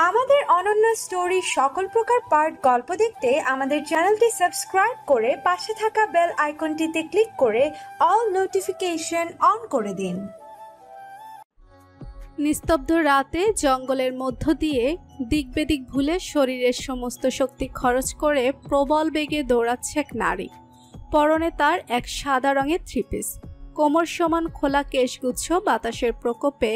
আমাদের অনন্য স্টোরি সকল প্রকার পার্ট গল্প দেখতে আমাদের চ্যানেলটি সাবস্ক্রাইব করে পাশে থাকা বেল আইকনটিতে ক্লিক করে অল নোটিফিকেশন অন করে দিন। নিস্তব্ধ রাতে জঙ্গলের মধ্য দিয়ে দিকবেদিক ভুলে শরীরের সমস্ত শক্তি খরচ করে প্রবল বেগে দৌড়াচ্ছে এক নারী। পরনে তার এক সাদা রঙের থ্রিপিস, কোমর সমান খোলা কেশগুচ্ছ বাতাসের প্রকোপে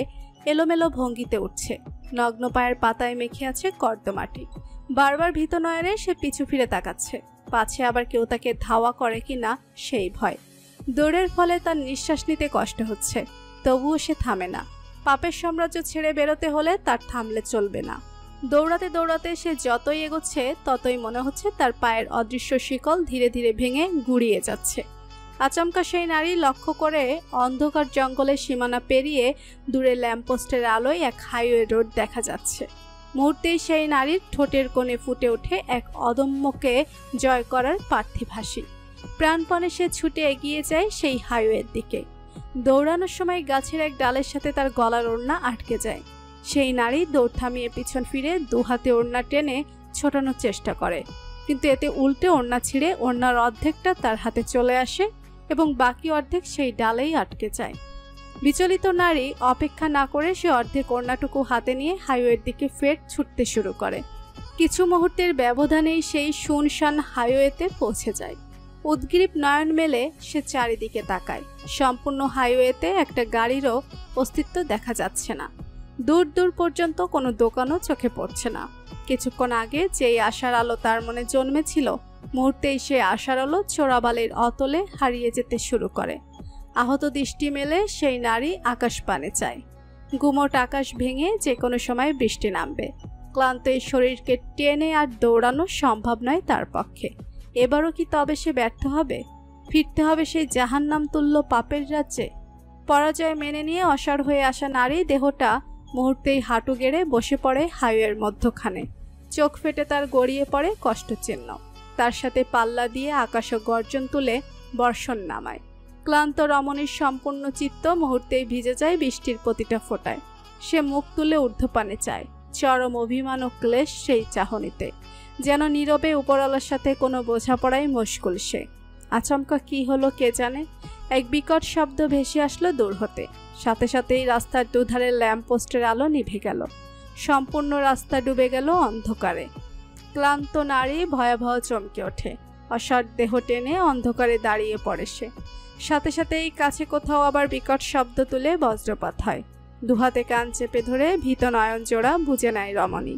এলোমেলো ভঙ্গিতে উঠছে। নগ্ন পায়ের পাতায় মেখে আছে কর্দমাটি। বারবার ভীত নয়নে সে পিছু ফিরে তাকাচ্ছে, পাছে আবার কেউ তাকে ধাওয়া করে কিনা সেই ভয়। দৌড়ের ফলে তার নিঃশ্বাস নিতে কষ্ট হচ্ছে, তবুও সে থামে না। পাপের সাম্রাজ্য ছেড়ে বেরোতে হলে তার থামলে চলবে না। দৌড়াতে দৌড়াতে সে যতই এগোচ্ছে ততই মনে হচ্ছে তার পায়ের অদৃশ্য শিকল ধীরে ধীরে ভেঙে গুড়িয়ে যাচ্ছে। আচমকা সেই নারী লক্ষ্য করে অন্ধকার জঙ্গলের সীমানা পেরিয়ে দূরে ল্যাম্পপোস্টের আলোয় এক হাইওয়ে রোড দেখা যাচ্ছে। মুহূর্তেই সেই নারীর ঠোঁটের কোণে ফুটে ওঠে এক অদম্যকে জয় করার পার্থিব হাসি। প্রাণপণে সে ছুটে এগিয়ে যায় সেই হাইওয়ের দিকে। দৌড়ানোর সময় গাছের এক ডালের সাথে তার গলার ওড়না আটকে যায়। সেই নারী দৌড় থামিয়ে পিছন ফিরে দুহাতে ওড়না টেনে ছোটানোর চেষ্টা করে, কিন্তু এতে উল্টে ওড়না ছিঁড়ে ওড়নার অর্ধেকটা তার হাতে চলে আসে এবং বাকি অর্ধেক সেই ডালেই আটকে যায়। বিচলিত নারী অপেক্ষা না করে সে অর্ধেক ওড়নাটুকু হাতে নিয়ে হাইওয়ের দিকে ফের ছুটতে শুরু করে। কিছু মুহূর্তের ব্যবধানেই সেই শুনশান হাইওয়েতে পৌঁছে যায়। উদ্গ্রীব নয়ন মেলে সে চারিদিকে তাকায়। সম্পূর্ণ হাইওয়েতে একটা গাড়িরও অস্তিত্ব দেখা যাচ্ছে না। দূর দূর পর্যন্ত কোনো দোকানও চোখে পড়ছে না। কিছুক্ষণ আগে যেই আশার আলো তার মনে জন্মেছিল, মুহূর্তেই সে আশার আলো চোরাবালির অতলে হারিয়ে যেতে শুরু করে। আহত দৃষ্টি মেলে সেই নারী আকাশ পানে চায়। গুমোট আকাশ ভেঙে যে কোনো সময় বৃষ্টি নামবে। ক্লান্ত এই শরীরকে টেনে আর দৌড়ানো সম্ভব নয় তার পক্ষে। এবারও কি তবে সে ব্যর্থ হবে? ফিরতে হবে সেই জাহান্নাম তুল্য পাপের রাজ্যে। পরাজয় মেনে নিয়ে অসাড় হয়ে আসা নারী দেহটা মুহূর্তেই হাঁটু গেড়ে বসে পড়ে হাইওয়ের মধ্যখানে। চোখ ফেটে তার গড়িয়ে পড়ে কষ্টচিহ্ন। তার সাথে পাল্লা দিয়ে আকাশ গর্জন তুলে বর্ষণ নামায়। ক্লান্ত রমণীর সম্পূর্ণ চিত্ত মুহূর্তেই ভিজে যায় বৃষ্টির প্রতিটা ফোঁটায়। সে মুখ তুলে ঊর্ধ্বপানে চায়। চরম অভিমান ও ক্লেশ সেই চাহনিতে, যেন নীরবে উপরওয়ালার সাথে কোনো বোঝাপড়াই মুশকুল সে। আচমকা কি হলো কে জানে, এক বিকট শব্দ ভেসে আসলো দূর হতে। সাথে সাথেই রাস্তার দুধারের ল্যাম্পপোস্টের আলো নিভে গেল। সম্পূর্ণ রাস্তা ডুবে গেল অন্ধকারে। ক্লান্ত নারী ভয়াবহ চমকে ওঠে। অসাড় দেহ টেনে অন্ধকারে দাঁড়িয়ে পড়ে সে। সাথে সাথেই কাছে কোথাও আবার বিকট শব্দ তুলে বজ্রপাত হয়। দুহাতে কান চেপে ধরে ভীত নয়ন জোড়া বুঝে নেয় রমণী।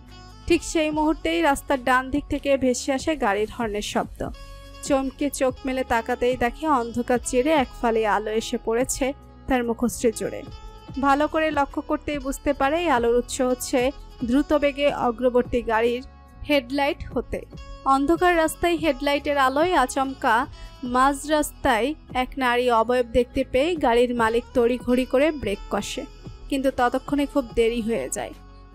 ঠিক সেই মুহূর্তেই রাস্তার ডান দিক থেকে ভেসে আসে গাড়ির হর্নের শব্দ। চমকে চোখ মেলে তাকাতেই দেখে অন্ধকার চিরে এক ফালি আলো এসে পড়েছে তার মুখশ্রী জুড়ে। ভালো করে লক্ষ্য করতেই বুঝতে পারে এই আলোর উৎস হচ্ছে দ্রুত বেগে অগ্রবর্তী গাড়ির হেডলাইট হতে। অন্ধকার রাস্তায় হেডলাইটের আলোয় আচমকা মাঝ রাস্তায় এক নারী অবয়ব দেখতে পেয়ে গাড়ির মালিক তড়িঘড়ি করে ব্রেক কষে, কিন্তু ততক্ষণে খুব দেরি হয়ে যায়।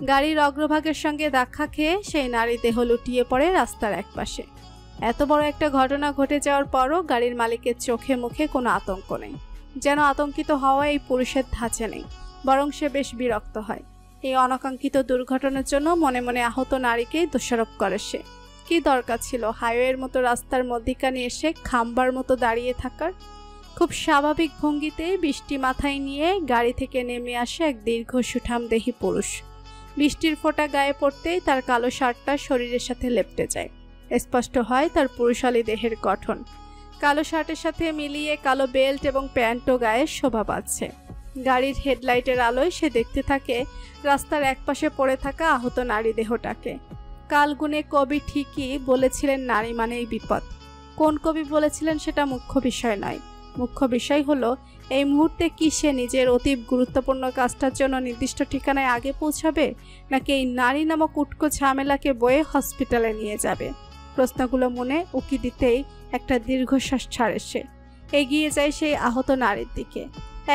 গাড়ির অগ্রভাগের সঙ্গে ধাক্কা খেয়ে সেই নারী দেহ লুটিয়ে পড়ে রাস্তার একপাশে। এত বড় একটা ঘটনা ঘটে যাওয়ার পরও গাড়ির মালিকের চোখে মুখে কোনো আতঙ্ক নেই। যেন আতঙ্কিত হওয়া এই পুরুষের ধাঁচে নেই, বরং সে বেশ বিরক্ত হয়। এই অনাকাঙ্ক্ষিত দুর্ঘটনার জন্য মনে মনে আহত নারীকেই দোষারোপ করে সে। কি দরকার ছিল হাইওয়ের মতো রাস্তার মধ্যিখানে এসে খাম্বার মতো দাঁড়িয়ে থাকার? খুব স্বাভাবিক ভঙ্গিতে বৃষ্টি মাথায় নিয়ে গাড়ি থেকে নেমে আসে এক দীর্ঘ সুঠামদেহী পুরুষ। বৃষ্টির ফোঁটা গায়ে পড়তেই তার কালো শার্টটা শরীরের সাথে লেপ্টে যায়। স্পষ্ট হয় তার পুরুষালী দেহের গঠন। কালো শার্টের সাথে মিলিয়ে কালো বেল্ট এবং প্যান্টও গায়ে শোভা পাচ্ছে। গাড়ির হেডলাইটের আলোয় সে দেখতে থাকে রাস্তার একপাশে পড়ে থাকা আহত নারী দেহটাকে। কালগুনে কবি ঠিকই বলেছিলেন নারী মানেই বিপদ। কোন কবি বলেছিলেন সেটা মুখ্য বিষয় নয়। মুখ্য বিষয় হলো এই মুহূর্তে কি সে নিজের অতি গুরুত্বপূর্ণ কাজটার জন্য নির্দিষ্ট ঠিকানায় আগে পৌঁছাবে, নাকি এই নারী নামক উটকো ঝামেলাকে বয়ে হসপিটালে নিয়ে যাবে। প্রশ্নগুলো মনে উকি দিতেই একটা দীর্ঘশ্বাস ছাড়ে সে। এগিয়ে যায় সেই আহত নারীর দিকে।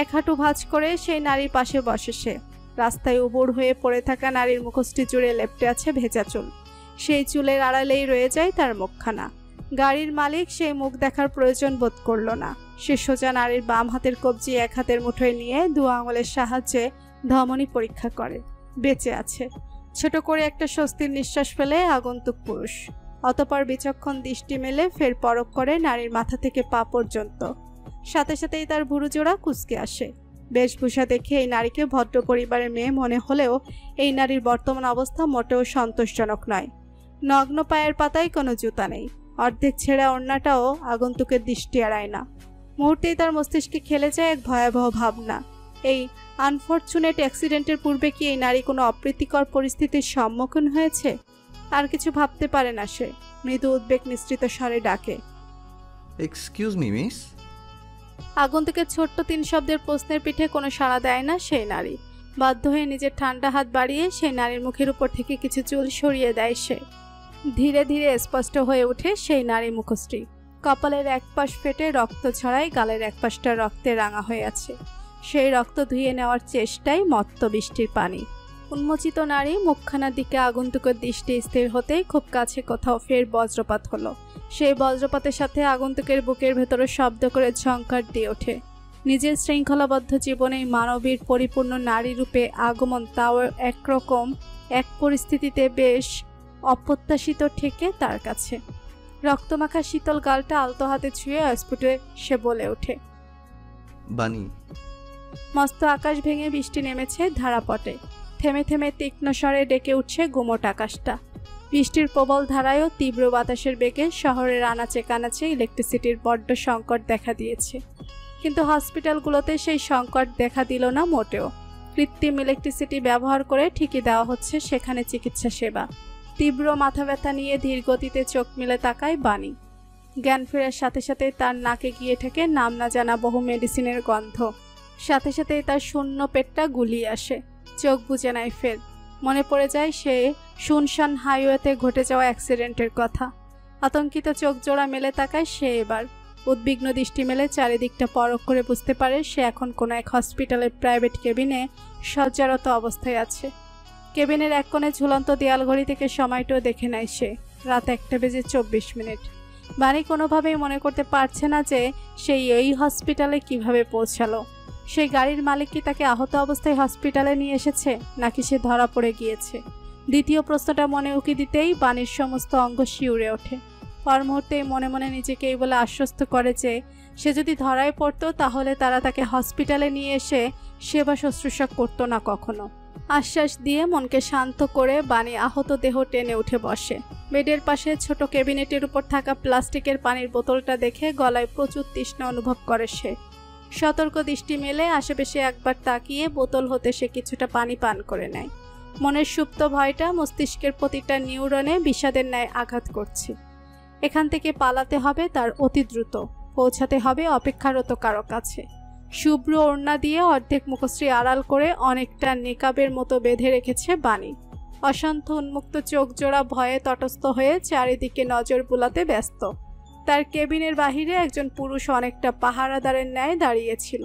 এক হাঁটু ভাঁজ করে সেই নারীর পাশে বসে সে। রাস্তায় উবুড় হয়ে পড়ে থাকা নারীর মুখোশটি জুড়ে লেপ্টে আছে ভেজা চুল। সেই চুলের আড়ালেই রয়ে যায় তার মুখখানা। গাড়ির মালিক সেই মুখ দেখার প্রয়োজন বোধ করল না। সে সোজা নারীর বাম হাতের কবজি এক হাতের মুঠোয় নিয়ে দু আঙুলের সাহায্যে ধমনী পরীক্ষা করে। বেঁচে আছে। ছোট করে একটা স্বস্তির নিঃশ্বাস ফেলে আগন্তুক পুরুষ। অতঃপর বিচক্ষণ দৃষ্টি মেলে ফের পরখ করে নারীর মাথা থেকে পা পর্যন্ত। সাথে সাথেই তার ভুরুজোড়া কুঁচকে আসে। বেশভূষা দেখে এই নারীকে ভদ্র পরিবারের মেয়ে মনে হলেও এই নারীর বর্তমান অবস্থা মোটেও সন্তোষজনক নয়। নগ্ন পায়ের পাতায় কোনো জুতা নেই। অর্ধেক ছেঁড়া ওড়নাটাও আগন্তুকের দৃষ্টি এড়ায় না। মুহূর্তেই তার মস্তিষ্কে খেলে যায় এক ভয়াবহ ভাবনা। এই আনফরচুনেট অ্যাক্সিডেন্টের পূর্বে কি এই নারী কোনো অপ্রীতিকর পরিস্থিতির সম্মুখীন হয়েছে? আর কিছু ভাবতে পারে না সে। মৃদু উদ্বেগ মিশ্রিত স্বরে ডাকে, এক্সকিউজ মি মিস। আগন্তুকের ছোট্ট 3 শব্দের প্রশ্নের পিঠে কোনো সাড়া দেয় না সেই নারী। বাধ্য হয়ে নিজের ঠান্ডা হাত বাড়িয়ে সেই নারীর মুখের উপর থেকে কিছু চুল সরিয়ে দেয় সে। ধীরে ধীরে স্পষ্ট হয়ে ওঠে সেই নারী মুখশ্রী। কপালের এক পাশ ফেটে রক্ত ছড়ায়, গালের এক পাশটা রক্তে রাঙা হয়ে আছে। সেই রক্ত ধুয়ে নেওয়ার চেষ্টায় মত্ত বৃষ্টির পানি। উন্মোচিত নারী মুখখানার দিকে আগন্তুকের দৃষ্টি স্থির হতেই খুব কাছে কোথাও ফের বজ্রপাত হলো। সেই বজ্রপাতের সাথে আগন্তুকের বুকের ভেতরে শব্দ করে ঝংকার দিয়ে ওঠে। নিজের শৃঙ্খলাবদ্ধ জীবনে মানবীর পরিপূর্ণ নারী রূপে আগমন, তাও একরকম এক পরিস্থিতিতে বেশ অপ্রত্যাশিত ঠেকে তার কাছে। রক্তমাখা শীতল গালটা আলতো হাতে ছুঁয়ে অস্ফুটে সে বলে ওঠে, বানি। মস্ত আকাশ ভেঙে বৃষ্টি নেমেছে ধারাপটে। থেমে থেমে তীক্ষ্ণ স্বরে ডেকে উঠছে গুমোট আকাশটা। বৃষ্টির প্রবল ধারায়ও তীব্র বাতাসের বেগে শহরের আনাচে কানাচে ইলেকট্রিসিটির বড্ড সংকট দেখা দিয়েছে। কিন্তু হসপিটালগুলোতে সেই সংকট দেখা দিল না মোটেও। কৃত্রিম ইলেকট্রিসিটি ব্যবহার করে ঠিকই দেওয়া হচ্ছে সেখানে চিকিৎসা সেবা। তীব্র মাথা ব্যথা নিয়ে ধীর গতিতে চোখ মেলে তাকায় বানি। জ্ঞান ফেরার সাথে সাথে তার নাকে গিয়ে ঠেকে নাম না জানা বহু মেডিসিনের গন্ধ। সাথে সাথেই তার শূন্য পেটটা গুলিয়ে আসে। চোখ বুজে নেয় ফের। মনে পড়ে যায় সে শুনশান হাইওয়েতে ঘটে যাওয়া অ্যাক্সিডেন্টের কথা। আতঙ্কিত চোখ জোড়া মেলে তাকায় সে এবার। উদ্বিগ্ন দৃষ্টি মেলে চারিদিকটা পরখ করে বুঝতে পারে সে এখন কোনো এক হসপিটালের প্রাইভেট কেবিনে শয্যারত অবস্থায় আছে। কেবিনের এক কোণে ঝুলন্ত দেয়াল ঘড়ি থেকে সময়টাও দেখে নেয় সে। রাত 1:24। বানি কোনোভাবেই মনে করতে পারছে না যে সেই এই হসপিটালে কিভাবে পৌঁছালো। সেই গাড়ির মালিক কি তাকে আহত অবস্থায় হসপিটালে নিয়ে এসেছে, নাকি সে ধরা পড়ে গিয়েছে? দ্বিতীয় প্রশ্নটা মনে উকি দিতেই বানির সমস্ত অঙ্গ শিউরে ওঠে। পর মুহূর্তেই মনে মনে নিজেকে এই বলে আশ্বস্ত করে যে সে যদি ধরায় পড়তো তাহলে তারা তাকে হসপিটালে নিয়ে এসে সেবা শুশ্রূষা করতো না কখনো। আশ্বাস দিয়ে মনকে শান্ত করে বানি আহত দেহ টেনে উঠে বসে। বেডের পাশে ছোট ক্যাবিনেটের উপর থাকা প্লাস্টিকের পানির বোতলটা দেখে গলায় প্রচুর তৃষ্ণা অনুভব করে সে। সতর্ক দৃষ্টি মেলে আশেপাশে একবার তাকিয়ে বোতল হতে সে কিছুটা পানি পান করে নেয়। মনের সুপ্ত ভয়টা মস্তিষ্কের প্রতিটা নিউরনে বিষাদের ন্যায় আঘাত করছে। এখান থেকে পালাতে হবে তার অতি দ্রুত। পৌঁছাতে হবে অপেক্ষারত কারো কাছে। শুভ্র ওড়না দিয়ে অর্ধেক মুখশ্রী আড়াল করে অনেকটা নেকাবের মতো বেঁধে রেখেছে বানি। অশান্ত উন্মুক্ত চোখ জোড়া ভয়ে তটস্থ হয়ে চারিদিকে নজর বুলাতে ব্যস্ত। তার কেবিনের বাহিরে একজন পুরুষ অনেকটা পাহারাদারের ন্যায় দাঁড়িয়েছিল।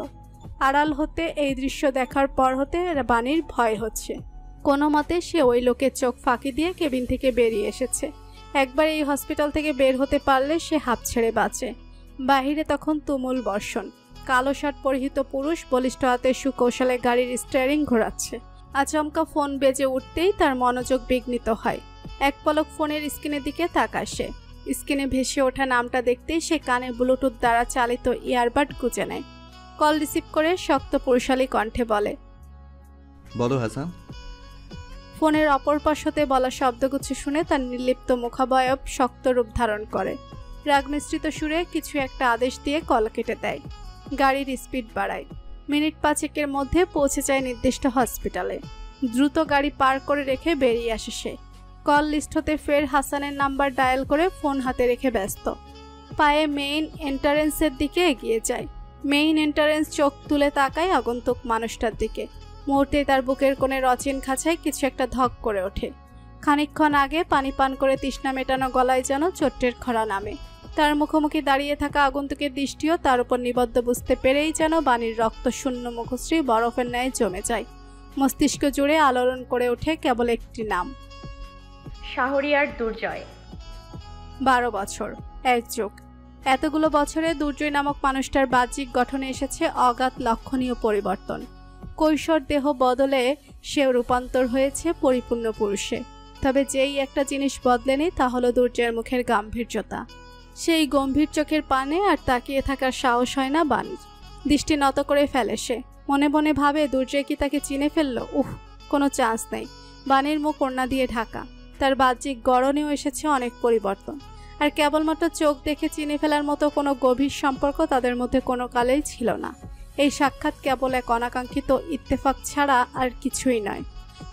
আড়াল হতে এই দৃশ্য দেখার পর হতে বানির ভয় হচ্ছে। কোনো মতে সে ওই লোকের চোখ ফাঁকি দিয়ে কেবিন থেকে বেরিয়ে এসেছে। একবার এই হসপিটাল থেকে বের হতে পারলে সে হাঁপ ছেড়ে বাঁচে। বাহিরে তখন তুমুল বর্ষণ। কালো শার্ট পরিহিত পুরুষ বলিষ্ঠ হাতে সুকৌশলে গাড়ির স্টিয়ারিং ঘোরাচ্ছে। আচমকা ফোন বেজে উঠতেই তার মনোযোগ বিঘ্নিত হয়। এক পলক ফোনের স্ক্রিনের দিকে তাকায় সে। স্ক্রিনে ভেসে ওঠা নামটা দেখতেই সে কানে ব্লুটুথ দ্বারা চালিত ইয়ারবাড গুঁজে নেয়। কল রিসিভ করে শক্ত পুরুষালী কণ্ঠে বলে, বলো হাসান। ফোনের অপর পাশ হতে বলা শব্দগুচ্ছ শুনে তার নির্লিপ্ত মুখাবয়ব শক্ত রূপ ধারণ করে। রাগ মিশ্রিত সুরে কিছু একটা আদেশ দিয়ে কল কেটে দেয়। গাড়ির স্পিড বাড়ায়। মিনিট 5 মধ্যে পৌঁছে যায় নির্দিষ্ট হসপিটালে। দ্রুত গাড়ি পার করে রেখে বেরিয়ে আসে সে। কল লিস্ট হতে ফের হাসানের নাম্বার ডায়াল করে ফোন হাতে রেখে ব্যস্ত। পায়ে মেইন এন্ট্রান্সের দিকে এগিয়ে যায়। মেইন এন্ট্রান্স চোখ তুলে তাকায় আগন্তুক মানুষটার দিকে। মুহূর্তে তার বুকের কোণে রচিন খাঁচায় কিছু একটা ধক করে ওঠে। খানিকক্ষণ আগে পানি পান করে তৃষ্ণা মেটানো গলায় যেন চোট্টের খরা নামে। তার মুখোমুখি দাঁড়িয়ে থাকা আগন্তুকের দৃষ্টিও তার উপর নিবদ্ধ বুঝতে পেরেই যেন বাণীর রক্ত শূন্য মুখশ্রী বরফের ন্যায় জমে যায়। মস্তিষ্ক জুড়ে আলোড়ন করে ওঠে কেবল একটি নাম, শাহরিয়ার দুর্জয়। 12 বছর, 1 যুগ। এতগুলো বছরে দুর্জয় নামক মানুষটার বাহ্যিক গঠনে এসেছে অগাধ লক্ষণীয় পরিবর্তন। কৈশোর দেহ বদলে সে রূপান্তর হয়েছে পরিপূর্ণ পুরুষে। তবে যেই একটা জিনিস বদলেনি তা হলো দুর্জয়ের মুখের গাম্ভীর্যতা। সেই গম্ভীর চোখের পানে আর তাকিয়ে থাকার সাহস হয় না বাণীর। দৃষ্টি নত করে ফেলে সে। মনে মনে ভাবে দুর্জয় কি তাকে চিনে ফেললো? কোনো চান্স নেই। বাণীর মুখ ওড়না দিয়ে ঢাকা। তার বাহ্যিক গড়নেও এসেছে অনেক পরিবর্তন। আর কেবলমাত্র চোখ দেখে চিনে ফেলার মতো কোনো গভীর সম্পর্ক তাদের মধ্যে কোনো কালেই ছিল না। এই সাক্ষাৎ কেবল এক অনাকাঙ্ক্ষিত ইত্তেফাক ছাড়া আর কিছুই নয়।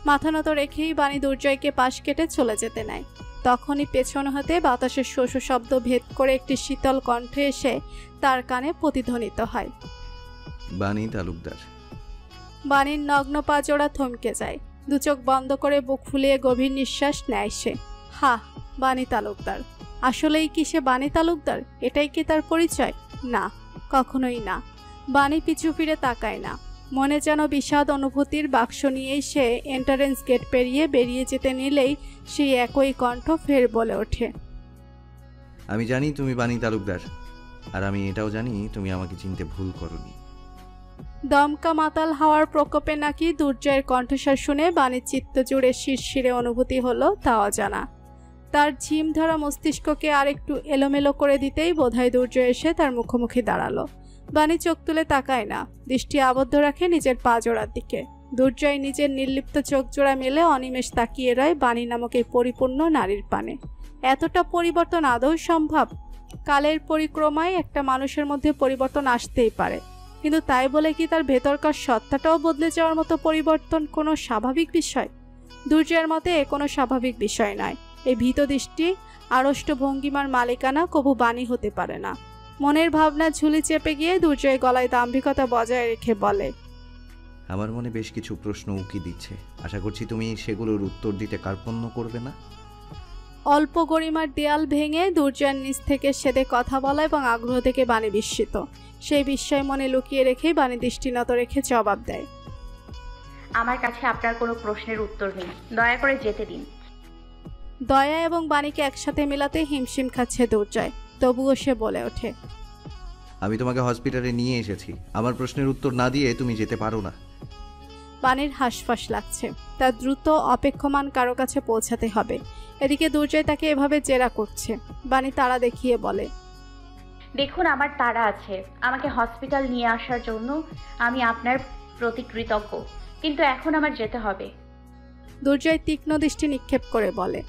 মাথা নত রেখেই বাণী দুর্জয়কে পাশ কেটে চলে যেতে নেয়। তখনই পেছন হতে বাতাসের শোষ শব্দ ভেদ করে একটি শীতল কণ্ঠে এসে তার কানে প্রতিধ্বনিত হয়, বাণী তালুকদার। বাণীর নগ্ন পা জোড়া থমকে যায়। দু চোখ বন্ধ করে বুক ফুলিয়ে গভীর নিঃশ্বাস নেয় সে। বাণী তালুকদার। আসলেই কি সে বাণী তালুকদার? এটাই কি তার পরিচয়? না, কখনোই না। বাণী পিছু ফিরে তাকায় না। মনে যেন বিষাদ অনুভূতির বাক্স নিয়েই সে এন্ট্রান্স গেট পেরিয়ে বেরিয়ে যেতে নিলেই সেই একই কণ্ঠ ফের বলে ওঠে, আমি জানি তুমি বাণী তালুকদার, আর আমি এটাও জানি তুমি আমাকে চিনতে ভুল করনি। দমকা মাতাল হাওয়ার প্রকোপে নাকি দুর্জয়ের কণ্ঠস্বর শুনে বাণীর চিত্ত জুড়ে শিরশিরে অনুভূতি হলো তা অজানা। তার ঝিম ধরা মস্তিষ্ককে আর একটু এলোমেলো করে দিতেই বোধহয় দুর্জয় এসে তার মুখোমুখি দাঁড়ালো। বাণী চোখ তুলে তাকায় না, দৃষ্টি আবদ্ধ রাখে নিজের পা জোড়ার দিকে। দুর্জয় নিজের নির্লিপ্ত চোখ জোড়া মেলে অনিমেষ তাকিয়ে রয় বাণী নামক এই পরিপূর্ণ নারীর পানে। এতটা পরিবর্তন আদৌ সম্ভব? কালের পরিক্রমায় একটা মানুষের মধ্যে পরিবর্তন আসতেই পারে, কিন্তু তাই বলে কি তার ভেতরকার সত্তাটাও বদলে যাওয়ার মতো পরিবর্তন কোনো স্বাভাবিক বিষয়? দুর্জয়ের মতে এ কোনো স্বাভাবিক বিষয় নয়। এই ভীত দৃষ্টি আড়ষ্ট ভঙ্গিমার মালিকানা কবু বাণী হতে পারে না। মনের ভাবনা ঝুলি চেপে গিয়ে দুর্জয় গলায় দাম্ভিকতা বজায় রেখে বলে, আমার মনে বেশ কিছু প্রশ্ন উকি দিচ্ছে। আশা করছি তুমি সেগুলোর উত্তর দিতে কার্পণ্য করবে না। অল্প গরিমার দেয়াল ভেঙে দুর্জয়ের নিচ থেকে সেদে কথা বলা এবং আগ্রহ থেকে বাণী বিস্মিত। সেই বিস্ময় মনে লুকিয়ে রেখেই বাণী দৃষ্টি নত রেখে জবাব দেয়, আমার কাছে আপনার কোনো প্রশ্নের উত্তর নেই, দয়া করে যেতে দিন। দয়া এবং বাণীকে একসাথে মেলাতে হিমশিম খাচ্ছে দুর্জয়। তবুও সে বলে ওঠে, আমি তোমাকে হসপিটালে নিয়ে এসেছি। আমার প্রশ্নের উত্তর না দিয়ে তুমি যেতে পারো না। বাণীর হাঁসফাঁস লাগছে। তার দ্রুত অপেক্ষমান কারো কাছে পৌঁছাতে হবে। এদিকে দুর্জয় তাকে এভাবে জেরা করছে। বাণী তাড়া দেখিয়ে বলে, দেখুন, আমার তাড়া আছে। আমাকে হসপিটাল নিয়ে আসার জন্য আমি আপনার প্রতি কৃতজ্ঞ, কিন্তু এখন আমার যেতে হবে। দুর্জয় তীক্ষ্ণ দৃষ্টি নিক্ষেপ করে বলে,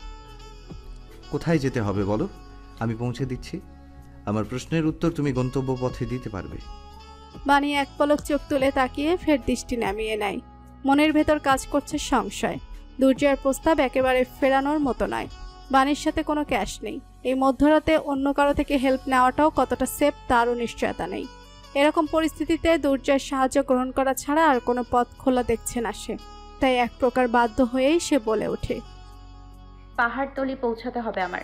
কোথায় যেতে হবে বলো, আমি পৌঁছে দিচ্ছি। আমার প্রশ্নের উত্তর তুমি গন্তব্য পথে দিতে পারবে। বাণী এক পলক চোখ তুলে তাকিয়ে ফের দৃষ্টি নামিয়ে নেয়। মনের ভেতর কাজ করছে সংশয়। দুর্জয়ের প্রস্তাব একেবারে ফেরানোর মতো নয়। বাণীর সাথে কোনো ক্যাশ নেই। এই মধ্যরাতে অন্য কারো থেকে হেল্প নেওয়াটাও কতটা সেফ তারও নিশ্চয়তা নেই। এরকম পরিস্থিতিতে দুর্জয়ের সাহায্য গ্রহণ করা ছাড়া আর কোনো পথ খোলা দেখছে না সে। তাই এক প্রকার বাধ্য হয়েই সে বলে ওঠে, পাহাড়তলি পৌঁছাতে হবে আমার।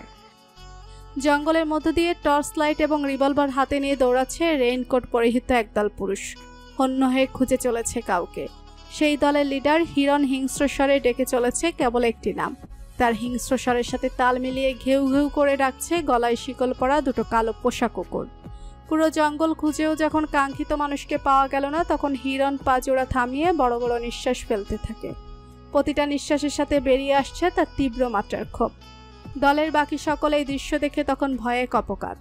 জঙ্গলের মধ্য দিয়ে টর্চ লাইট এবং রিভলভার হাতে নিয়ে দৌড়াচ্ছে রেইনকোট পরিহিত একদল পুরুষ। হন্য হয়ে খুঁজে চলেছে কাউকে। সেই দলের লিডার হিরণ হিংস্র স্বরে ডেকে চলেছে কেবল একটি নাম। তার হিংস্র স্বরের সাথে তাল মিলিয়ে ঘেউ ঘেউ করে ডাকছে গলায় শিকল পরা দুটো কালো পোষা কুকুর। পুরো জঙ্গল খুঁজেও যখন কাঙ্ক্ষিত মানুষকে পাওয়া গেল না, তখন হিরণ পা জোড়া থামিয়ে বড় বড় নিঃশ্বাস ফেলতে থাকে। প্রতিটা নিঃশ্বাসের সাথে বেরিয়ে আসছে তার তীব্র মাত্রার ক্ষোভ। দলের বাকি সকলে এই দৃশ্য দেখে তখন ভয়ে কপোকাত।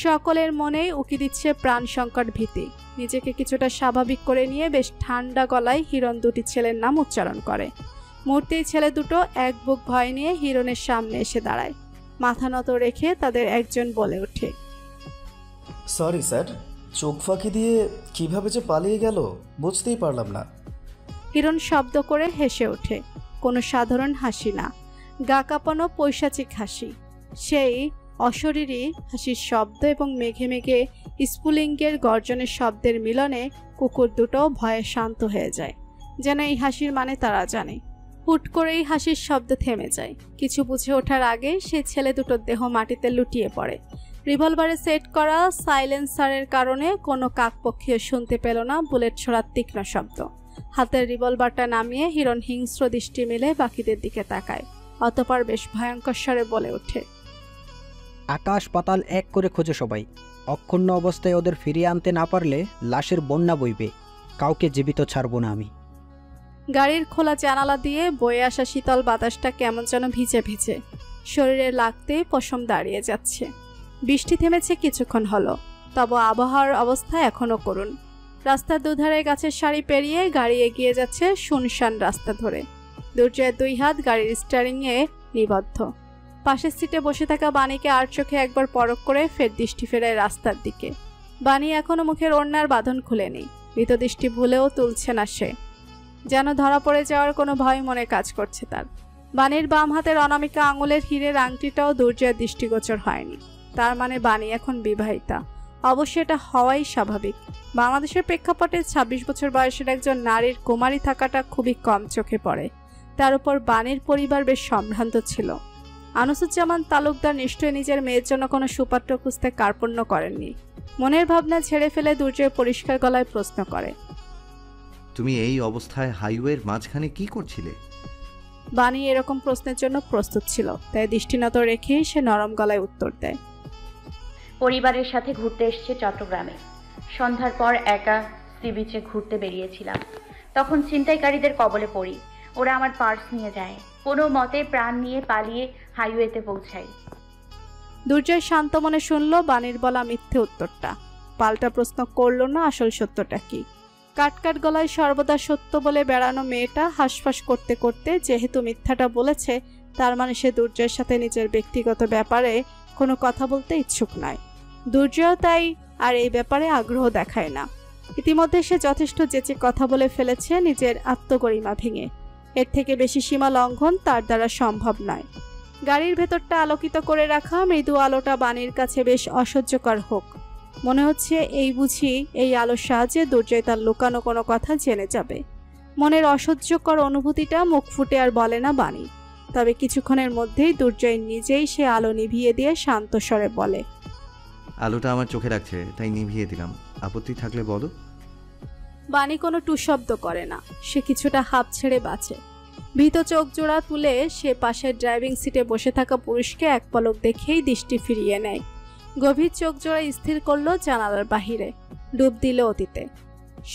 সকলের মনেই উকি দিচ্ছে প্রাণ সংকট ভীতি। নিজেকে কিছুটা স্বাভাবিক করে নিয়ে বেশ ঠান্ডা গলায় হিরণ দুটি ছেলের নাম উচ্চারণ করে। মুহূর্তেই ছেলে দুটো এক বুক ভয় নিয়ে হিরণের সামনে এসে দাঁড়ায়। মাথা নত রেখে তাদের একজন বলে ওঠে, সরি স্যার, চোখ ফাঁকি দিয়ে কিভাবে যে পালিয়ে গেল বুঝতেই পারলাম না। হিরণ শব্দ করে হেসে ওঠে। কোনো সাধারণ হাসি না, গা কাঁপানো পৈশাচিক হাসি। সেই অশরীরী হাসির শব্দ এবং মেঘে মেঘে স্ফুলিঙ্গের গর্জনের শব্দের মিলনে কুকুর দুটো ভয়ে শান্ত হয়ে যায়। যেন এই হাসির মানে তারা জানে। হুট করেই হাসির শব্দ থেমে যায়। কিছু বুঝে ওঠার আগে সেই ছেলে দুটোর দেহ মাটিতে লুটিয়ে পড়ে। রিভলভারে সেট করা সাইলেন্সারের কারণে কোনো কাকপক্ষীও শুনতে পেল না বুলেট ছোড়ার তীক্ষ্ণ শব্দ। হাতের রিভলভারটা নামিয়ে হিরণ হিংস্র দৃষ্টি মেলে বাকিদের দিকে তাকায়। অতঃপর বেশ ভয়ঙ্কর স্বরে বলে ওঠে, আকাশ পাতাল এক করে খোঁজে সবাই। অক্ষুণ্ণ অবস্থায় ওদের ফিরিয়ে আনতে না পারলে লাশের বন্যা বইবে। কাউকে জীবিত ছাড়ব না আমি। গাড়ির খোলা জানালা দিয়ে বয়ে আসা শীতল বাতাসটা কেমন যেন ভিজে ভিজে শরীরে লাগতেই পশম দাঁড়িয়ে যাচ্ছে। বৃষ্টি থেমেছে কিছুক্ষণ হলো, তবে আবহাওয়ার অবস্থা এখনও করুণ। রাস্তার দুধারে গাছের সারি পেরিয়ে গাড়ি এগিয়ে যাচ্ছে শুনশান রাস্তা ধরে। দুর্জয়ের 2 হাত গাড়ির স্টিয়ারিংয়ে নিবদ্ধ। পাশের সিটে বসে থাকা বাণীকে আর চোখে একবার পরখ করে ফের দৃষ্টি ফেরায় রাস্তার দিকে। বাণী এখনো মুখের ওড়নার বাঁধন খুলেনি। মৃত দৃষ্টি ভুলেও তুলছে না সে, যেন ধরা পড়ে যাওয়ার কোনো ভয় মনে কাজ করছে তার। বাণীর বাম হাতের অনামিকা আঙুলের হীরের আংটিটাও দুর্জয়ের দৃষ্টিগোচর হয়নি। তার মানে বাণী এখন বিবাহিতা। অবশ্য এটা হওয়াই স্বাভাবিক। বাংলাদেশের প্রেক্ষাপটে 26 বছর বয়সের একজন নারীর কুমারী থাকাটা খুবই কম চোখে পড়ে। তার উপর বাণীর পরিবার বেশ সম্ভ্রান্ত ছিল। আনিসুজ্জামান তালুকদার নিশ্চয়ই নিজের মেয়ের জন্য কোনো সুপাত্র খুঁজতে কার্পণ্য করেননি। মনের ভাবনা ছেড়ে ফেলে দুর্জয় পরিষ্কার গলায় প্রশ্ন করে, তুমি এই অবস্থায় হাইওয়ের মাঝখানে কি করছিলে? বাণী এরকম প্রশ্নের জন্য প্রস্তুত ছিল, তাই দৃষ্টিনত রেখেই সে নরম গলায় উত্তর দেয়, পরিবারের সাথে ঘুরতে এসেছে চট্টগ্রামে। সন্ধ্যার পর একা সি বিচে ঘুরতে বেরিয়েছিলাম। তখন ছিনতাইকারীদের কবলে পড়ি। ওরা আমার পার্স নিয়ে যায়। কোনো মতে প্রাণ নিয়ে পালিয়ে হাইওয়েতে পৌঁছাই। দুর্জয় শান্ত মনে শুনল বাণীর বলা মিথ্যে উত্তরটা। পাল্টা প্রশ্ন করল না আসল সত্যটা কি। কাটকাট গলায় সর্বদা সত্য বলে বেড়ানো মেয়েটা হাঁসফাঁস করতে করতে যেহেতু মিথ্যাটা বলেছে, তার মানে সে দুর্জয়ের সাথে নিজের ব্যক্তিগত ব্যাপারে কোনো কথা বলতে ইচ্ছুক নয়। দুর্জয় তাই আর এই ব্যাপারে আগ্রহ দেখায় না। ইতিমধ্যে সে যথেষ্ট যেচে কথা বলে ফেলেছে নিজের আত্মগরিমা ভেঙে। এর থেকে বেশি সীমা লঙ্ঘন তার দ্বারা সম্ভব নয়। গাড়ির ভেতরটা আলোকিত করে রাখা মৃদু আলোটা বাণীর কাছে বেশ অসহ্যকর হোক। মনে হচ্ছে এই বুঝি এই আলোর সাহায্যে দুর্জয় তার লুকানো কোনো কথা জেনে যাবে। মনের অসহ্যকর অনুভূতিটা মুখ ফুটে আর বলে না বাণী। তবে কিছুক্ষণের মধ্যেই দুর্জয় নিজেই সে আলো নিভিয়ে দিয়ে শান্ত স্বরে বলে, আলোটা আমার চোখে লাগছে তাই নিভিয়ে দিলাম, আপত্তি থাকলে বলো। বাণী কোনো টুশব্দ করে না। সে কিছুটা হাঁপ ছেড়ে বাঁচে। ভীত চোখ জোড়া তুলে সে পাশের ড্রাইভিং সিটে বসে থাকা পুরুষকে এক পলক দেখেই দৃষ্টি ফিরিয়ে নেয়। গভীর চোখ জোড়া স্থির করলো জানালার বাহিরে, ডুব দিল অতীতে।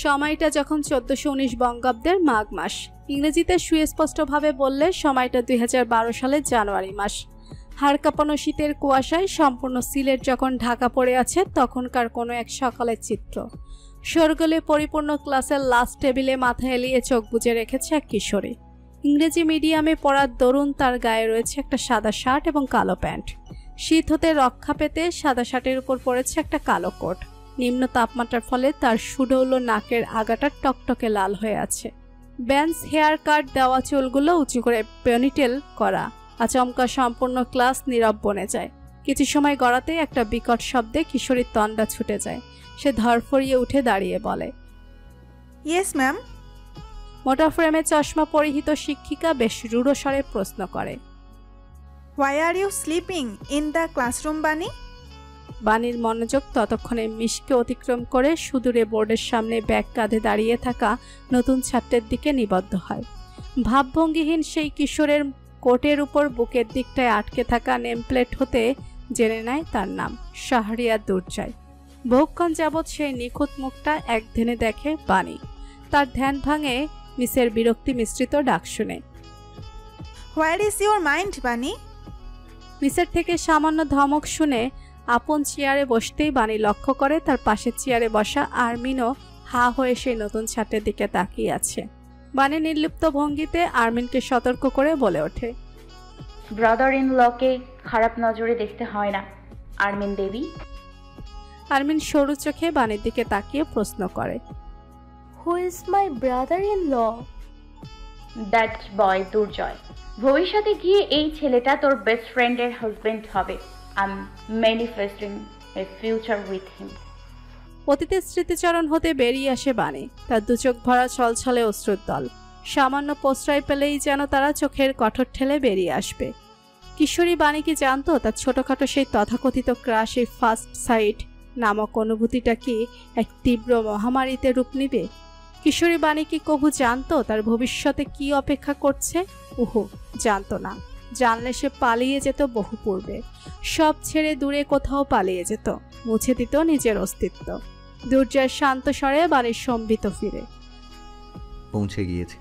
সময়টা যখন 1419 বঙ্গাব্দের মাঘ মাস। ইংরেজিতে সুস্পষ্টভাবে বললে সময়টা 2012 সালের জানুয়ারি মাস। হাড় কাঁপানো শীতের কুয়াশায় সম্পূর্ণ সিলেট যখন ঢাকা পড়ে আছে তখনকার কোনো এক সকালের চিত্র। শোরগোলে পরিপূর্ণ ক্লাসের লাস্ট টেবিলে মাথা এলিয়ে চোখ বুজে রেখেছে এক কিশোরী। ইংরেজি মিডিয়ামে পড়ার দরুন তার গায়ে রয়েছে একটা সাদা শার্ট এবং কালো প্যান্ট। শীত হতে রক্ষা পেতে সাদা শার্টের উপর পড়েছে একটা কালো কোট। নিম্ন তাপমাত্রার ফলে তার সুডৌল নাকের আগাটা টকটকে লাল হয়ে আছে। ব্যান্স হেয়ার কাট দেওয়া চুলগুলো উঁচু করে পনিটেল করা। আচমকা সম্পূর্ণ ক্লাস নীরব বনে যায়। কিছু সময় গড়াতেই একটা বিকট শব্দে কিশোরীর তন্ডা ছুটে যায়। সে ধরফরিয়ে উঠে দাঁড়িয়ে বলে, ইয়েস ম্যাম। মোটা ফ্রেমে চশমা পরিহিত শিক্ষিকা বেশ রূঢ় স্বরে প্রশ্ন করে, why are you sleeping in the classroom Bani? বাণীর মনোযোগ ততক্ষণে মিশকে অতিক্রম করে সুদূরে বোর্ডের সামনে ব্যাগ কাঁধে দাঁড়িয়ে থাকা নতুন ছাত্রের দিকে নিবদ্ধ হয়। ভাবভঙ্গিহীন সেই কিশোরের কোটের উপর বুকের দিকটায় আটকে থাকা নেমপ্লেট হতে জেনে নেয় তার নাম শাহরিয়ার দুর্জয়। বহুক্ষণ যাবৎ সেই নিখুঁত মুখটা একধ্যানে দেখে বাণী। তার ধ্যান ভাঙে মিসের বিরক্তি মিশ্রিত ডাক শুনে, হোয়ার ইজ ইউর মাইন্ড বানি? মিসের থেকে সামান্য ধমক শুনে আপন চেয়ারে বসতেই বাণী লক্ষ্য করে তার পাশের চেয়ারে বসা আরমিনও হা হয়ে সেই নতুন ছাত্রের দিকে তাকিয়ে আছে। বাণী নির্লিপ্ত ভঙ্গিতে আরমিনকে সতর্ক করে বলে ওঠে, ব্রাদার ইন লকে খারাপ নজরে দেখতে হয় না আরমিন দেবী। আরমিন সরু চোখে বাণীর দিকে তাকিয়ে প্রশ্ন করে, who is my brother in law? That boy Durjoy. ভবিষ্যতে গিয়ে এই ছেলেটা তোর বেস্ট ফ্রেন্ডের হাজবেন্ড হবে। I am manifesting a future with him. অতীতের স্মৃতিচরণ হতে বেরিয়ে আসে বাণী। তার দুচোখ ভরা ছলছলে অশ্রুর দল। সামান্য প্রশ্রয় পেলেই যেন তারা চোখের কঠোর ঠেলে বেরিয়ে আসবে। কিশোরী বাণী কি জানতো তার ছোটখাটো সেই তথাকথিত ক্রাশ, এই ফার্স্ট সাইট নামক অনুভূতিটা কি এক তীব্র মহামারীতে রূপ নিবে? কিশোরী বাণী কি কবু জানতো তার ভবিষ্যতে কি অপেক্ষা করছে? উহু, জানতো না। জানলে সে পালিয়ে যেত বহু পূর্বে, সব ছেড়ে দূরে কোথাও পালিয়ে যেত, মুছে দিত নিজের অস্তিত্ব। দুর্জয় শান্ত স্বরে বাণীর সম্বিত ফিরে। পৌঁছে গিয়েছি।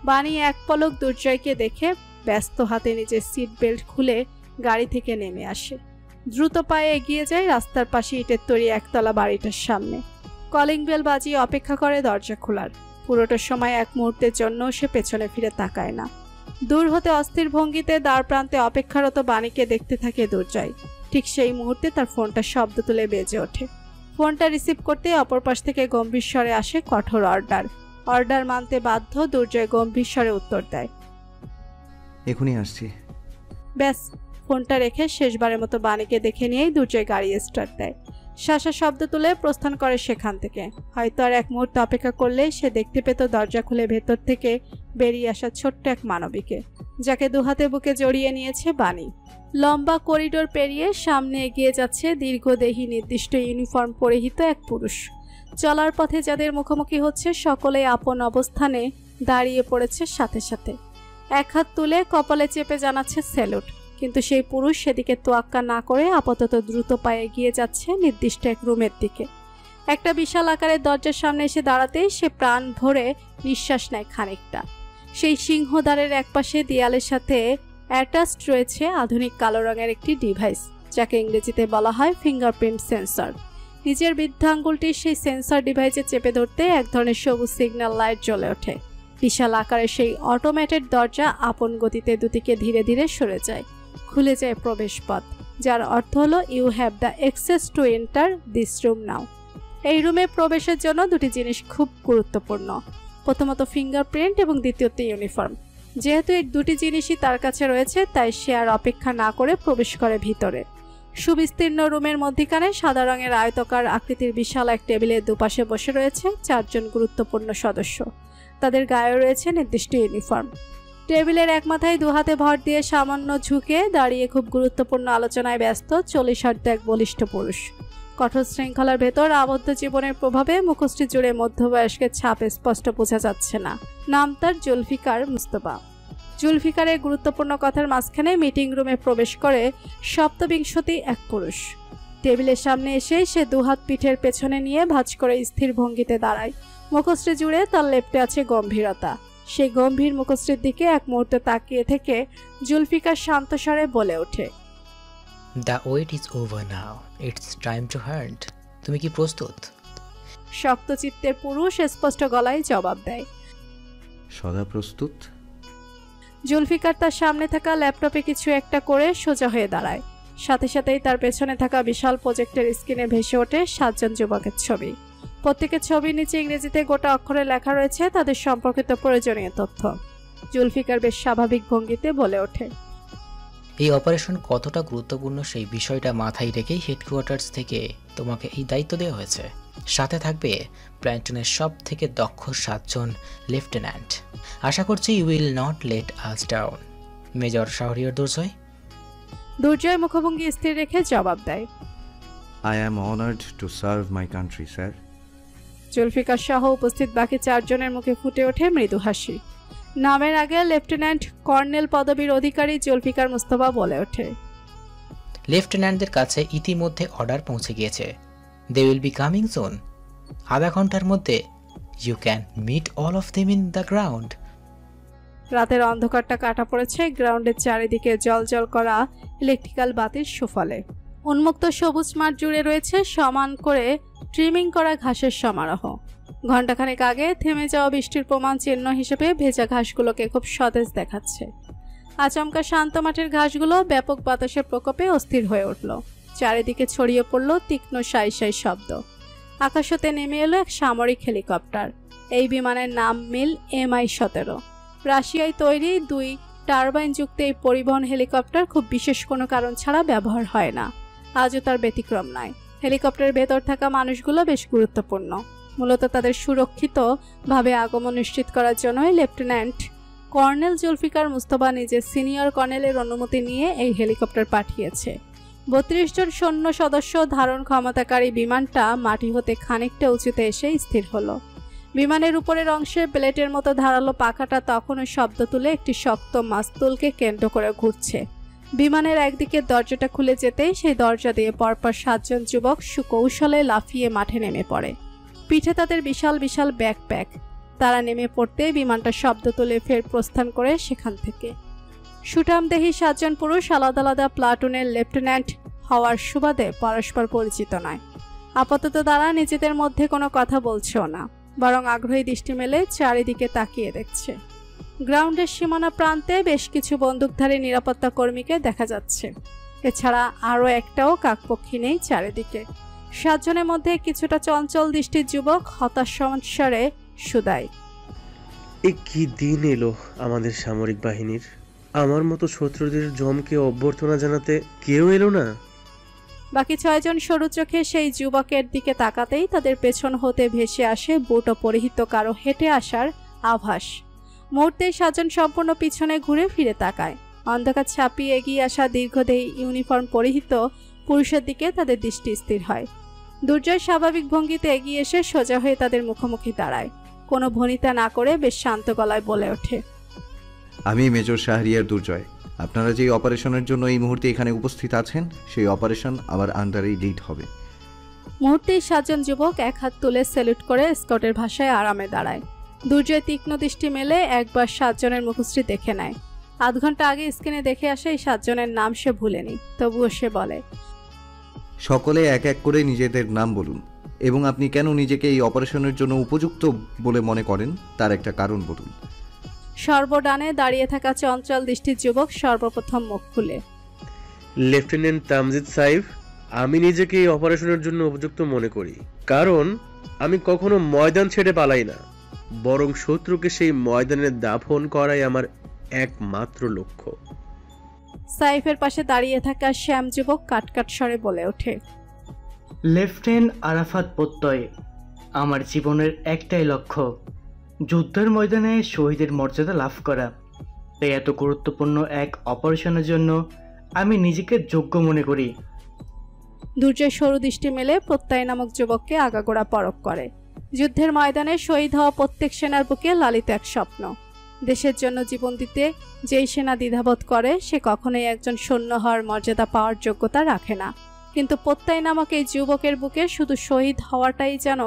বাণী এক পলক দুর্জয়কে দেখে ব্যস্ত হাতে নিজের সিট বেল্ট খুলে গাড়ি থেকে নেমে আসে। দ্রুত পায়ে এগিয়ে যায় রাস্তার পাশে ইটের তৈরি একতলা বাড়িটার সামনে। কলিং বেল বাজিয়ে অপেক্ষা করে দরজা খোলার। পুরোটার সময় এক মুহূর্তের জন্য সে পেছনে ফিরে তাকায় না। দূর হতে অস্থির ভঙ্গিতে দ্বার প্রান্তে অপেক্ষারত বাণীকে দেখতে থাকে দুর্জয়। ঠিক সেই মুহূর্তে তার ফোনটা শব্দ তুলে বেজে ওঠে। ফোনটা রিসিভ করতে অপর পাশ থেকে গম্ভীর স্বরে আসে কঠোর অর্ডার। অর্ডার মানতে বাধ্য দুর্জয় গম্ভীর স্বরে উত্তর দেয়, এখনই আসছি। ব্যাস, ফোনটা রেখে শেষবারের মতো বাণীকে দেখে নিয়েই দুর্জয় গাড়ি স্টার্ট দেয়। শাসা শব্দ তুলে প্রস্থান করে সেখান থেকে। হয়তো আর এক মুহূর্ত অপেক্ষা করলে সে দেখতে পেত দরজা খুলে ভেতর থেকে বেরিয়ে আসা ছোট্ট এক মানবীকে, যাকে দুহাতে বুকে জড়িয়ে নিয়েছে বাণী। লম্বা করিডোর পেরিয়ে সামনে এগিয়ে যাচ্ছে দীর্ঘদেহী নির্দিষ্ট ইউনিফর্ম পরিহিত এক পুরুষ। চলার পথে যাদের মুখোমুখি হচ্ছে সকলেই আপন অবস্থানে দাঁড়িয়ে পড়েছে সাথে সাথে। এক হাত তুলে কপালে চেপে জানাচ্ছে স্যালুট। কিন্তু সেই পুরুষ সেদিকে তোয়াক্কা না করে আপাতত দ্রুত পায়ে এগিয়ে যাচ্ছে নির্দিষ্ট এক রুমের দিকে। একটা বিশাল আকারের দরজার সামনে এসে দাঁড়াতেই সে প্রাণ ভরে নিঃশ্বাস নেয় খানিকটা। সেই সিংহদ্বারের একপাশে দেয়ালের সাথে অ্যাটাচড রয়েছে আধুনিক কালো রঙের একটি ডিভাইস, যাকে ইংরেজিতে বলা হয় ফিঙ্গারপ্রিন্ট সেন্সর। নিজের বৃদ্ধাঙ্গুলটি সেই সেন্সর ডিভাইসে চেপে ধরতে এক ধরনের সবুজ সিগন্যাল লাইট জ্বলে ওঠে। বিশাল আকারের সেই অটোমেটেড দরজা আপন গতিতে দুদিকে ধীরে ধীরে সরে যায়। খুলে যায় প্রবেশপথ, যার অর্থ হলো you have the access to enter this room now. এই রুমে প্রবেশের জন্য দুটি জিনিস খুব গুরুত্বপূর্ণ। প্রথমত ফিঙ্গারপ্রিন্ট এবং দ্বিতীয়ত ইউনিফর্ম। যেহেতু এই দুটি জিনিসই তার কাছে রয়েছে, তাই সে আর অপেক্ষা না করে প্রবেশ করে ভিতরে। সুবিস্তীর্ণ রুমের মধ্যিখানে সাদা রঙের আয়তকার আকৃতির বিশাল এক টেবিলের দুপাশে বসে রয়েছে 4 জন গুরুত্বপূর্ণ সদস্য। তাদের গায়ে রয়েছে নির্দিষ্ট ইউনিফর্ম। টেবিলের এক মাথায় দুহাতে ভর দিয়ে সামান্য ঝুঁকে দাঁড়িয়ে খুব গুরুত্বপূর্ণ আলোচনায় ব্যস্ত 40 এক বলিষ্ঠ পুরুষ। কঠোর শৃঙ্খলার ভেতর আবদ্ধ জীবনের প্রভাবে মুখশ্রী জুড়ে মধ্যবয়স্কের ছাপ স্পষ্ট বোঝা যাচ্ছে না। নাম তার জুলফিকার মুস্তফা। জুলফিকারের গুরুত্বপূর্ণ কথার মাঝখানে মিটিং রুমে প্রবেশ করে সপ্তবিংশতি এক পুরুষ। টেবিলের সামনে এসে সে দুহাত পিঠের পেছনে নিয়ে ভাঁজ করে স্থির ভঙ্গিতে দাঁড়ায়। মুখশ্রী জুড়ে তার লেপ্টে আছে গম্ভীরতা। সেই গম্ভীর মুখশ্রীর দিকে এক মুহূর্তে তাকিয়ে থেকে জুলফিকার শান্ত স্বরে বলে ওঠে, the wait is over now, it's time to hunt. তুমি কি প্রস্তুত? শক্ত চিত্তের পুরুষ স্পষ্ট গলায় জবাব দেয়, সদা প্রস্তুত। জুলফিকার তার সামনে থাকা ল্যাপটপে কিছু একটা করে সোজা হয়ে দাঁড়ায়। সাথে সাথেই তার পেছনে থাকা বিশাল প্রজেক্টের স্ক্রিনে ভেসে ওঠে 7 জন যুবকের ছবি। প্রত্যেকের ছবির নিচে ইংরেজিতে গোটা অক্ষরে লেখা রয়েছে তাদের সম্পর্কিত প্রয়োজনীয় তথ্য। জুলফিকার বেশ স্বাভাবিক ভঙ্গিতে বলে ওঠে, এই অপারেশন কতটা গুরুত্বপূর্ণ সেই বিষয়টা মাথায় রেখেই হেডকোয়ার্টার্স থেকে তোমাকে এই দায়িত্ব দেওয়া হয়েছে। সাথে থাকবে প্ল্যান্টনের সব থেকে দক্ষ 7 জন লেফটেন্যান্ট। আশা করছি you will not let us down. Major Shahriar Durjoy. Durjoy মুখভঙ্গি স্থির রেখে জবাব দেয়, I am honoured to serve my country sir. Zulfikar সহ উপস্থিত বাকি 4 জনের মুখে ফুটে ওঠে মৃদু হাসি। নামের আগে লেফটেন্যান্ট কর্নেল পদবীর অধিকারী জুলফিকার মুস্তফা বলে ওঠে, লেফটেন্যান্টদের কাছে ইতিমধ্যে অর্ডার পৌঁছে গিয়েছে। They will be coming soon. আধা ঘন্টার মধ্যে you can meet all of them in the ground. রাতের অন্ধকারটা কাটা পড়েছে গ্রাউন্ডের চারিদিকে জলজল করা ইলেকট্রিক্যাল বাতির সুফলে। উন্মুক্ত সবুজ মাঠ জুড়ে রয়েছে সমান করে ট্রিমিং করা ঘাসের সমারোহ। ঘণ্টাখানেক আগে থেমে যাওয়া বৃষ্টির প্রমাণ চিহ্ন হিসেবে ভেজা ঘাসগুলোকে খুব সতেজ দেখাচ্ছে। আচমকা শান্ত মাঠের ঘাসগুলো ব্যাপক বাতাসের প্রকোপে অস্থির হয়ে উঠল। চারিদিকে ছড়িয়ে পড়ল তীক্ষ্ণ সাই সাই শব্দ। আকাশ হতে নেমে এলো এক সামরিক হেলিকপ্টার। এই বিমানের নাম মিল MI-17। রাশিয়ায় তৈরি 2 টারবাইন যুক্ত এই পরিবহন হেলিকপ্টার খুব বিশেষ কোনো কারণ ছাড়া ব্যবহার হয় না। আজও তার ব্যতিক্রম নয়। হেলিকপ্টারের ভেতর থাকা মানুষগুলো বেশ গুরুত্বপূর্ণ। মূলত তাদের সুরক্ষিতভাবে আগমন নিশ্চিত করার জন্যই লেফটেন্যান্ট কর্নেল জুলফিকার মুস্তফা নিজের সিনিয়র কর্নেলের অনুমতি নিয়ে এই হেলিকপ্টার পাঠিয়েছে। 32 জন সৈন্য সদস্য ধারণ ক্ষমতাকারী বিমানটা মাটি হতে খানিকটা উঁচুতে এসে স্থির হলো। বিমানের উপরের অংশে প্লেটের মতো ধারালো পাখাটা তখনও শব্দ তুলে একটি শক্ত মাস্তুলকে কেন্দ্র করে ঘুরছে। বিমানের একদিকে দরজাটা খুলে যেতেই সেই দরজা দিয়ে পরপর 7 জন যুবক সুকৌশলে লাফিয়ে মাঠে নেমে পড়ে। পিঠে তাদের বিশাল বিশাল ব্যাকপ্যাক। তারা নেমে পড়তেই বিমানটা শব্দ তুলে ফের প্রস্থান করে সেখান থেকে। সুঠামদেহী 7 জন পুরুষ আলাদা আলাদা প্লাটুনের লেফটেন্যান্ট হওয়ার সুবাদে পরস্পর পরিচিত নয়। আপাতত তারা নিজেদের মধ্যে কোনো কথা বলছেও না, বরং আগ্রহী দৃষ্টি মেলে চারিদিকে তাকিয়ে দেখছে। গ্রাউন্ডের সীমানা প্রান্তে বেশ কিছু বন্দুকধারী নিরাপত্তা কর্মীকে দেখা যাচ্ছে। এছাড়া আরও একটাও কাকপক্ষী নেই চারিদিকে। 7 জনের মধ্যে কিছুটা চঞ্চল দৃষ্টির যুবক হতাশ স্বরে শুধায়, এ কি দিন এলো আমাদের সামরিক বাহিনীর? আমার মতো শত্রুদের জমকে অভ্যর্থনা জানাতে কেউ এলো না। বাকি 6 জন সরু চোখে সেই যুবকের দিকে তাকাতেই তাদের পেছন হতে ভেসে আসে বুট পরিহিত কারো হেঁটে আসার আভাস। মুহূর্তেই 7 জন সম্পূর্ণ পিছনে ঘুরে ফিরে তাকায়। অন্ধকার ছাপিয়ে এগিয়ে আসা দীর্ঘদেহী ইউনিফর্ম পরিহিত পুরুষের দিকে তাদের দৃষ্টি স্থির হয়। দুর্জয় স্বাভাবিক ভঙ্গিতে এগিয়ে এসে সোজা হয়ে তাদের মুখোমুখি দাঁড়ায়। কোনো ভনিতা না করে বেশ শান্ত গলায় বলে ওঠে, আমি মেজর শাহরিয়ার দুর্জয়। আপনারা যে অপারেশনের জন্য এই মুহূর্তে এখানে উপস্থিত আছেন, সেই অপারেশন আমার আন্ডারেই লিড হবে। মুহূর্তেই 7 জন যুবক এক হাত তুলে স্যালুট করে স্কটের ভাষায় আরামে দাঁড়ায়। দুর্জয় তীক্ষ্ণ দৃষ্টি মেলে একবার 7 জনের মুখশ্রী দেখে নেয়। আধ ঘন্টা আগে স্ক্রিনে দেখে আসে এই 7 জনের নাম সে ভুলেনি, তবুও সে বলে, সকলে এক এক করে নিজেদের নাম বলুন এবং আপনি কেন নিজেকে এই অপারেশনের জন্য উপযুক্ত বলে মনে করেন তার একটা কারণ বলুন। সর্বডানে দাঁড়িয়ে থাকা চঞ্চল দৃষ্টির যুবক সর্বপ্রথম মুখ খুলে, লেফটেন্যান্ট তামজিদ সাহেব, আমি নিজেকে এই অপারেশনের জন্য উপযুক্ত মনে করি, কারণ আমি কখনো ময়দান ছেড়ে পালাই না, বরং শত্রুকে সেই ময়দানে দাফন করাই আমার একমাত্র লক্ষ্য। সাইফের পাশে দাঁড়িয়ে থাকা শ্যাম যুবক কাটকাট স্বরে বলে ওঠে, লেফটেন্যান্ট আরাফাত প্রত্যয়, আমার জীবনের একটাই লক্ষ্য, যুদ্ধের ময়দানে শহীদের মর্যাদা লাভ করা। তাই এত গুরুত্বপূর্ণ এক অপারেশনের জন্য আমি নিজেকে যোগ্য মনে করি। দুর্জয় সরু দৃষ্টি মেলে প্রত্যয় নামক যুবককে আগাগোড়া পরখ করে। যুদ্ধের ময়দানে শহীদ হওয়া প্রত্যেক সেনার বুকে লালিত এক স্বপ্ন। দেশের জন্য জীবন দিতে যেই সেনা দ্বিধাবোধ করে সে কখনোই একজন সৈন্য হওয়ার মর্যাদা পাওয়ার যোগ্যতা রাখে না। কিন্তু প্রত্যয় নামক এই যুবকের বুকে শুধু শহীদ হওয়াটাই যেন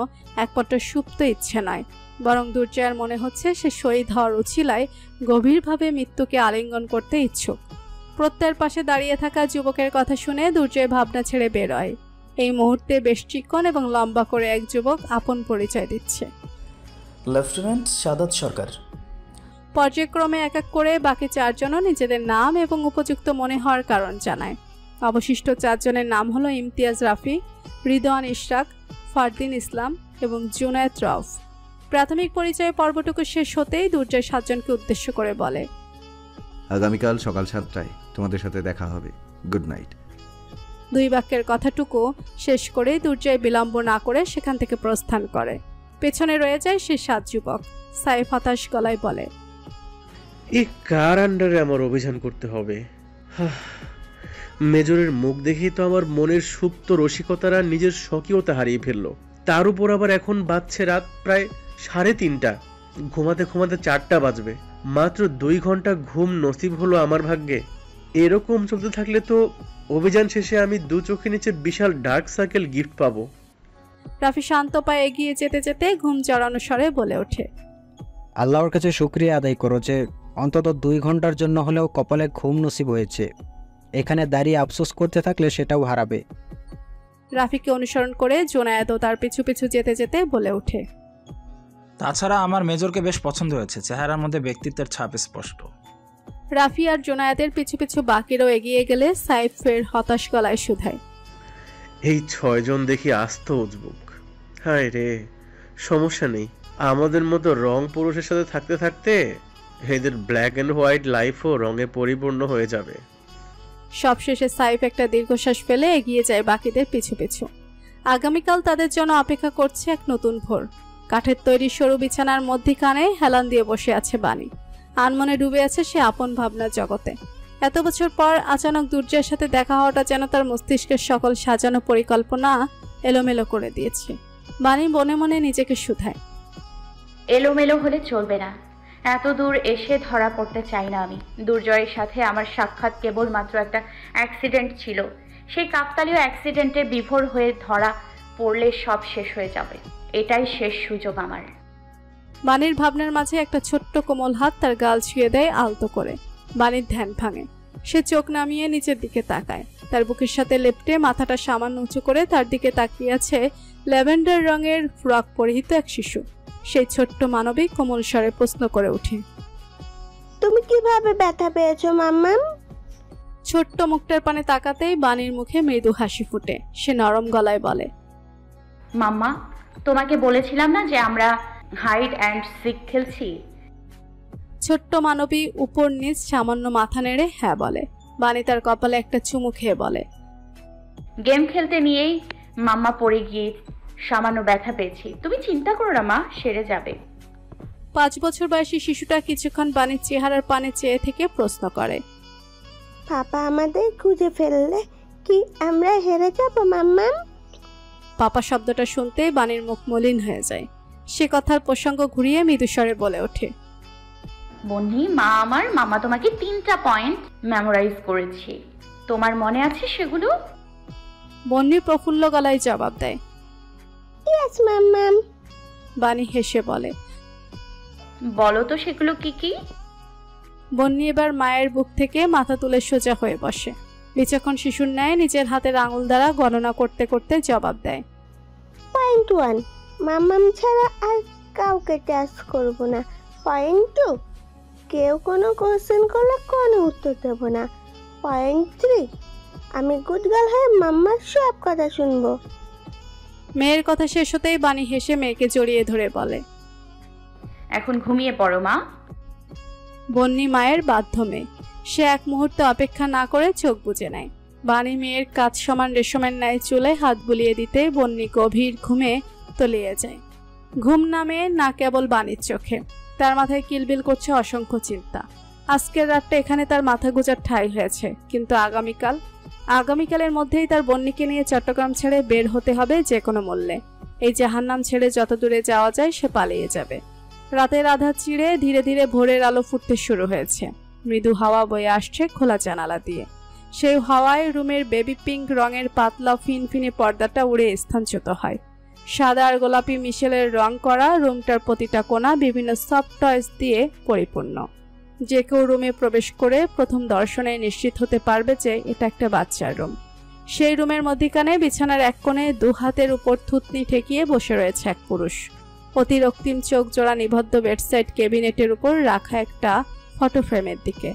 একমাত্র সুপ্ত ইচ্ছে নয়, বরং দুর্জয়ের মনে হচ্ছে সে শহীদ হওয়ার উছিলায় গভীরভাবে মৃত্যুকে আলিঙ্গন করতে ইচ্ছুক। প্রত্যয়ের পাশে দাঁড়িয়ে থাকা যুবকের কথা শুনে দুর্জয় ভাবনা ছেড়ে বেরোয়। এই মুহূর্তে বেশ চিকন এবং লম্বা করে এক যুবক আপন পরিচয় দিচ্ছে, লেফটেন্যান্ট সাদাত সরকার। পর্যায়ক্রমে এক এক করে বাকি 4 জনও নিজেদের নাম এবং উপযুক্ত মনে হওয়ার কারণ জানায়। অবশিষ্ট 4 জনের নাম হলো ইমতিয়াজ রাফি, রিদওয়ান ইশরাক, ফারদিন ইসলাম এবং জুনায়েদ রউফ। প্রাথমিক পরিচয় পর্বটুকু শেষ হতেই দুর্জয় 7 জনকে উদ্দেশ্য করে বলে, আগামীকাল সকাল 7টায় তোমাদের সাথে দেখা হবে। Good night. 2 বাক্যের কথাটুকু শেষ করে দুর্জয় বিলম্ব না করে সেখান থেকে প্রস্থান করে। পেছনে রয়ে যায় সে 7 যুবক। সাইফ হতাশ গলায় বলে, এই কার আন্ডারে আমার অভিযান করতে হবে? মেজরের মুখ দেখেই তো আমার মনের সুপ্ত রসিকতারা নিজের স্বকীয়তা হারিয়ে ফেললো। তার উপর আবার এখন বাজছে রাত প্রায় 3:30। ঘুমাতে ঘুমাতে 4টা বাজবে। মাত্র 2 ঘন্টা ঘুম নসিব হলো আমার ভাগ্যে। এরকম চলতে থাকলে তো অভিযান শেষে আমি 2 চোখের নিচে বিশাল ডার্ক সার্কেল গিফট পাবো। রাফি শান্ত পায়ে এগিয়ে যেতে যেতে ঘুম জড়ানো স্বরে বলে ওঠে, আল্লাহর কাছে শুকরিয়া আদায় করো যে অন্তত 2 ঘন্টার জন্য হলেও কপালে ঘুম নসিব হয়েছে। এখানে দাঁড়িয়ে আফসোস করতে থাকলে সেটাও হারাবে। রাফিকে অনুসরণ করে জোনায়েদও তার পিছু পিছু যেতে যেতে বলে ওঠে, তাছাড়া আমার মেজরকে বেশ পছন্দ হয়েছে, চেহারার মধ্যে ব্যক্তিত্বের ছাপ স্পষ্ট। রাফি আর জোনায়েদের পিছু পিছু বাকিরাও এগিয়ে গেলে সাইফ ফের হতাশ গলায় শুধায়, এই 6 জন দেখি আস্ত উজবুক। হায় রে, সমস্যা নেই, আমাদের মতো রং পুরুষের সাথে থাকতে থাকতে এদের ব্ল্যাক অ্যান্ড হোয়াইট লাইফও রঙে পরিপূর্ণ হয়ে যাবে। সবশেষে সাইফ একটা দীর্ঘশ্বাস ফেলে এগিয়ে যায় বাকিদের পিছু পিছু। আগামীকাল তাদের জন্য অপেক্ষা করছে এক নতুন ভোর। কাঠের তৈরি সরু বিছানার মধ্যিখানে হেলান দিয়ে বসে আছে বাণী। আনমনে ডুবে আছে সে আপন ভাবনার জগতে। এত বছর পর আচানক দুর্জয়ের সাথে দেখা হওয়াটা যেন তার মস্তিষ্কের সকল সাজানো পরিকল্পনা এলোমেলো করে দিয়েছে। বাণী মনে মনে নিজেকে শুধায়, এলোমেলো হলে চলবে না। এত দূর এসে ধরা পড়তে চাই না আমি। দুর্জয়ের সাথে আমার সাক্ষাৎ কেবলমাত্র একটা অ্যাক্সিডেন্ট ছিল। সেই কাকতালীয় অ্যাক্সিডেন্টে বিভোর হয়ে ধরা পড়লে সব শেষ হয়ে যাবে। এটাই শেষ সুযোগ আমার। বাণীর ভাবনার মাঝে একটা ছোট্ট কোমল হাত তার গাল ছুঁয়ে দেয় আলতো করে। বাণীর ধ্যান ভাঙে। সে চোখ নামিয়ে নিচের দিকে তাকায়। তার বুকের সাথে লেপ্টে মাথাটা সামান্য উঁচু করে তার দিকে তাকিয়ে আছে ল্যাভেন্ডার রঙের ফ্রক পরিহিত এক শিশু। সেই ছোট্ট মানবিক কোমল স্বরে প্রশ্ন করে ওঠে, তুমি কিভাবে ব্যথা পেয়েছো মাম্মাম? ছোট্ট মুখটার পানে তাকাতেই বাণীর মুখে মৃদু হাসি ফুটে। সে নরম গলায় বলে, মাম্মা, তোমাকে বলেছিলাম না যে আমরা হাইড অ্যান্ড সিক খেলছি? ছোট্ট মানবী উপর নিচ সামান্য মাথা নেড়ে হ্যাঁ বলে। বাণী তার কপালে একটা চুমু খেয়ে বলে, গেম খেলতে নিয়েই মাম্মা পড়ে গিয়ে সামান্য ব্যথা পেয়েছি। তুমি চিন্তা করো না মা, সেরে যাবে। 5 বছর বয়সী শিশুটা কিছুক্ষণ বাণীর চেহারার পানে চেয়ে থেকে প্রশ্ন করে, পাপা আমাদের খুঁজে ফেললে কি আমরা হেরে যাব মাম্মাম? পাপা শব্দটা শুনতে বাণীর মুখ মলিন হয়ে যায়। সে কথার প্রসঙ্গ ঘুরিয়ে মৃদুস্বরে বলে ওঠে, বন্ধি মা আমার, মামা তোমাকে 3টা পয়েন্ট মেমোরাইজ করেছি, তোমার মনে আছে সেগুলো? বন্নি প্রফুল্ল গলায় জবাব দেয়, ইয়েস মাম্মাম। বাণী হেসে বলে, বলো তো সেগুলো কি কি? বন্নি এবার মায়ের বুক থেকে মাথা তুলে সোজা হয়ে বসে। বিচক্ষণ শিশুর ন্যায় নিজের হাতের আঙুল দ্বারা গণনা করতে করতে জবাব দেয়, পয়েন্ট 1, মাম্মাম ছাড়া আর কাউকে টাচ করব না। পয়েন্ট 2, কেউ কোনো কোশ্চেন করলে কোনো উত্তর দেব না। পয়েন্ট 3, আমি গুড গার্ল হয়ে মাম্মার সব কথা শুনবো। মেয়ের কথা শেষ হতেই বাণী হেসে মেয়েকে জড়িয়ে ধরে বলে, এখন ঘুমিয়ে পড়ো মা। বন্নি মায়ের বাধ্য মেয়ে। সে এক মুহূর্ত অপেক্ষা না করে চোখ বুজে নেয়। বাণী মেয়ের কাজ সমান রেশমের ন্যায় চুলে হাত বুলিয়ে দিতে বন্নি গভীর ঘুমে তলিয়ে যায়। ঘুম নামে না কেবল বাণীর চোখে, তার মাথায় কিলবিল করছে অসংখ্য চিন্তা। আজকের রাতটা এখানে তার মাথা গোজার ঠাঁই হয়েছে, কিন্তু আগামীকালের মধ্যেই তার বন্নিকে নিয়ে চট্টগ্রাম ছেড়ে বের হতে হবে যে কোনো মূল্যে। এই জাহান্নাম ছেড়ে যত দূরে যাওয়া যায় সে পালিয়ে যাবে। রাতের আধার চিড়ে ধীরে ধীরে ভোরের আলো ফুটতে শুরু হয়েছে। মৃদু হাওয়া বয়ে আসছে খোলা জানালা দিয়ে। সেই হাওয়ায় রুমের বেবি পিঙ্ক রঙের পাতলা ফিনফিনে পর্দাটা উড়ে স্থানচ্যুত হয়। সাদা আর গোলাপি মিশেলের রং করা রুমটার প্রতিটা কোণা বিভিন্ন সফট টয়েস দিয়ে পরিপূর্ণ। যে কেউ রুমে প্রবেশ করে প্রথম দর্শনে নিশ্চিত হতে পারবে যে এটা একটা বাচ্চার রুম। সেই রুমের মধ্যিখানে বিছানার এক কোণে 2 হাতের উপর থুতনি ঠেকিয়ে বসে রয়েছে এক পুরুষ। অতি রক্তিম চোখ জোড়া নিবদ্ধ বেডসাইড ক্যাবিনেটের উপর রাখা একটা ফটো ফ্রেমের দিকে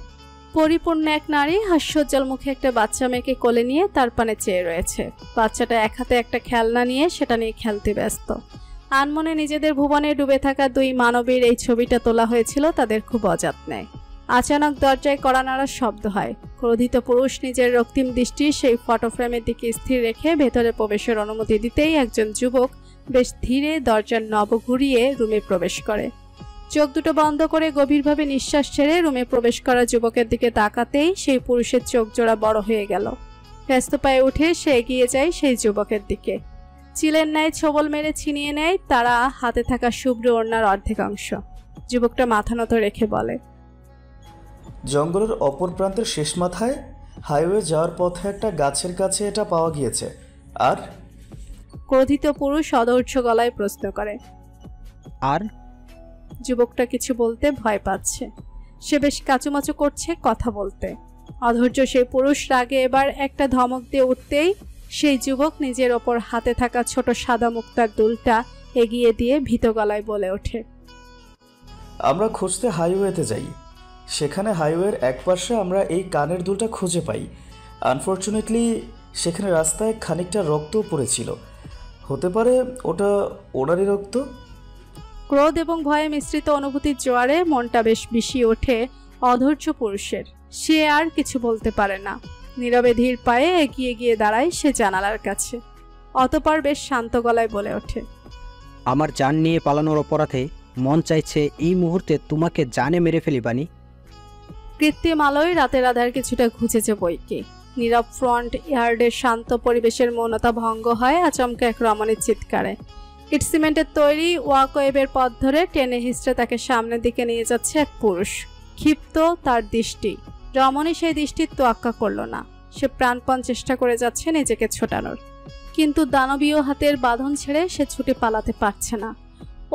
পরিপূর্ণ এক নারী হাস্যোজ্জ্বল মুখে একটা বাচ্চা মেয়েকে কোলে নিয়ে তার পানে চেয়ে রয়েছে। বাচ্চাটা এক হাতে একটা খেলনা নিয়ে সেটা নিয়ে খেলতে ব্যস্ত। আনমনে নিজেদের ভুবনে ডুবে থাকা 2 মানবীর এই ছবিটা তোলা হয়েছিল তাদের খুব অযত্নে। আচানক দরজায় কড়া নাড়ার শব্দ হয়। ক্রোধিত পুরুষ নিজের রক্তিম দৃষ্টি সেই ফটো ফ্রেমের দিকে স্থির রেখে ভেতরে প্রবেশের অনুমতি দিতেই একজন যুবক বেশ ধীরে দরজার নব ঘুরিয়ে রুমে প্রবেশ করে। চোখ দুটো বন্ধ করে গভীরভাবে নিঃশ্বাস ছেড়ে রুমে প্রবেশ করা যুবকের দিকে তাকাতেই সেই পুরুষের চোখ জোড়া বড় হয়ে গেল। ব্যস্ত পায়ে উঠে সে এগিয়ে যায় সেই যুবকের দিকে। চিলের ন্যায় ছবল মেরে ছিনিয়ে নেয় তারা হাতে থাকা শুভ্র ওড়নার অর্ধেকাংশ। যুবকটা মাথা নত রেখে বলে, জঙ্গলের অপর প্রান্তের শেষ মাথায় হাইওয়ে যাওয়ার পথে একটা গাছের কাছে এটা পাওয়া গিয়েছে। আর ক্রোধিত পুরুষ অধৈর্য গলায় প্রশ্ন করে, আর যুবকটা কিছু বলতে ভয় পাচ্ছে। সে বেশ কাচুমাচু করছে কথা বলতে। অধৈর্য সেই পুরুষ রাগে এবার একটা ধমক দিয়ে উঠতেই সেই যুবক নিজের ওপর হাতে থাকা ছোট সাদা মুক্তার দুলটা এগিয়ে দিয়ে ভীত গলায় বলে ওঠে, আমরা খুঁজতে হাইওয়েতে যাই। সেখানে হাইওয়ের এক পাশে আমরা এই কানের দুলটা খুঁজে পাই। আনফর্চুনেটলি সেখানে রাস্তায় খানিকটা রক্তও পড়েছিল। হতে পারে ওটা ওনারই রক্ত। ক্রোধ এবং ভয়ে মিশ্রিত অনুভূতির জোয়ারে মনটা বেশ বিষিয়ে ওঠে অধৈর্য পুরুষের। সে আর কিছু বলতে পারে না। নীরবে ধীর পায়ে এগিয়ে গিয়ে দাঁড়ায় সে জানালার কাছে। অতঃপর বেশ শান্ত গলায় বলে ওঠে, আমার জান নিয়ে পালানোর অপরাধে মন চাইছে এই মুহূর্তে তোমাকে জানে মেরে ফেলি বানি। কৃত্রিম আলোয় রাতের আধার কিছুটা ঘুচেছে বইকে। নীরব ফ্রন্ট ইয়ার্ডের শান্ত পরিবেশের মৌনতা ভঙ্গ হয় আচমকা এক রমণীর চিৎকারে। ইট সিমেন্টের তৈরি ওয়াকওয়েবের পথ ধরে টেনে হিস্ট্রে তাকে সামনের দিকে নিয়ে যাচ্ছে এক পুরুষ। ক্ষিপ্ত তার দৃষ্টি। রমণী সেই দৃষ্টির তোয়াক্কা করল না। সে প্রাণপণ চেষ্টা করে যাচ্ছে নিজেকে ছোটানোর, কিন্তু দানবীয় হাতের বাঁধন ছেড়ে সে ছুটে পালাতে পারছে না।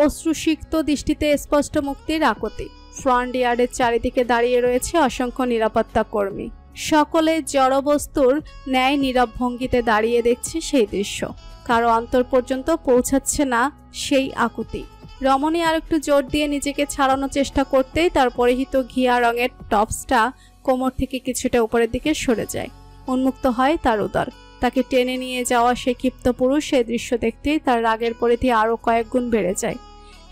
অশ্রুসিক্ত দৃষ্টিতে স্পষ্ট মুক্তির আকুতি। ফ্রন্ট ইয়ার্ডের চারিদিকে দাঁড়িয়ে রয়েছে অসংখ্য নিরাপত্তা কর্মী। সকলে জড়বস্তুর ন্যায় নীরব ভঙ্গিতে দাঁড়িয়ে দেখছে সেই দৃশ্য। কারো অন্তর পর্যন্ত পৌঁছাচ্ছে না সেই আকুতি। রমণী আর একটু জোর দিয়ে নিজেকে ছাড়ানোর চেষ্টা করতেই তার পরিহিত ঘিয়া রঙের টপসটা কোমর থেকে কিছুটা উপরের দিকে সরে যায়। উন্মুক্ত হয় তার উদর। তাকে টেনে নিয়ে যাওয়া সে ক্ষিপ্ত পুরুষ সেই দৃশ্য দেখতেই তার রাগের পরিধি আরও কয়েক গুণ বেড়ে যায়।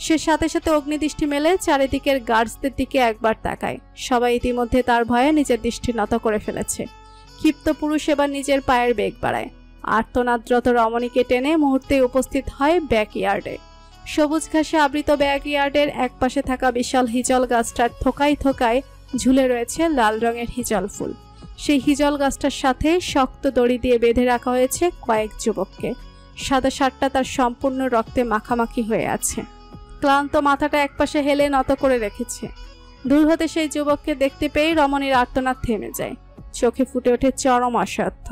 সে সাথে সাথে অগ্নিদৃষ্টি মেলে চারিদিকের গার্ডসদের দিকে একবার তাকায়। সবাই ইতিমধ্যে তার ভয়ে নিজের দৃষ্টি নত করে ফেলেছে। ক্ষিপ্ত পুরুষ এবার নিজের পায়ের বেগ বাড়ায়। আর্তনাদ্রত রমণীকে টেনে মুহূর্তে উপস্থিত হয় ব্যাকইয়ার্ডে। সবুজ ঘাসে আবৃত ব্যাকইয়ার্ডের এক পাশে থাকা বিশাল হিজল গাছটার থোকায় থোকায় ঝুলে রয়েছে লাল রঙের হিজল ফুল। সেই হিজল গাছটার সাথে শক্ত দড়ি দিয়ে বেঁধে রাখা হয়েছে কয়েক যুবককে। সাদা শার্টটা তার সম্পূর্ণ রক্তে মাখামাখি হয়ে আছে। ক্লান্ত মাথাটা একপাশে হেলে নত করে রেখেছে। দূর হতে সেই যুবককে দেখতে পেয়ে রমণীর আর্তনাদ থেমে যায়। চোখে ফুটে ওঠে চরম অসহ্য।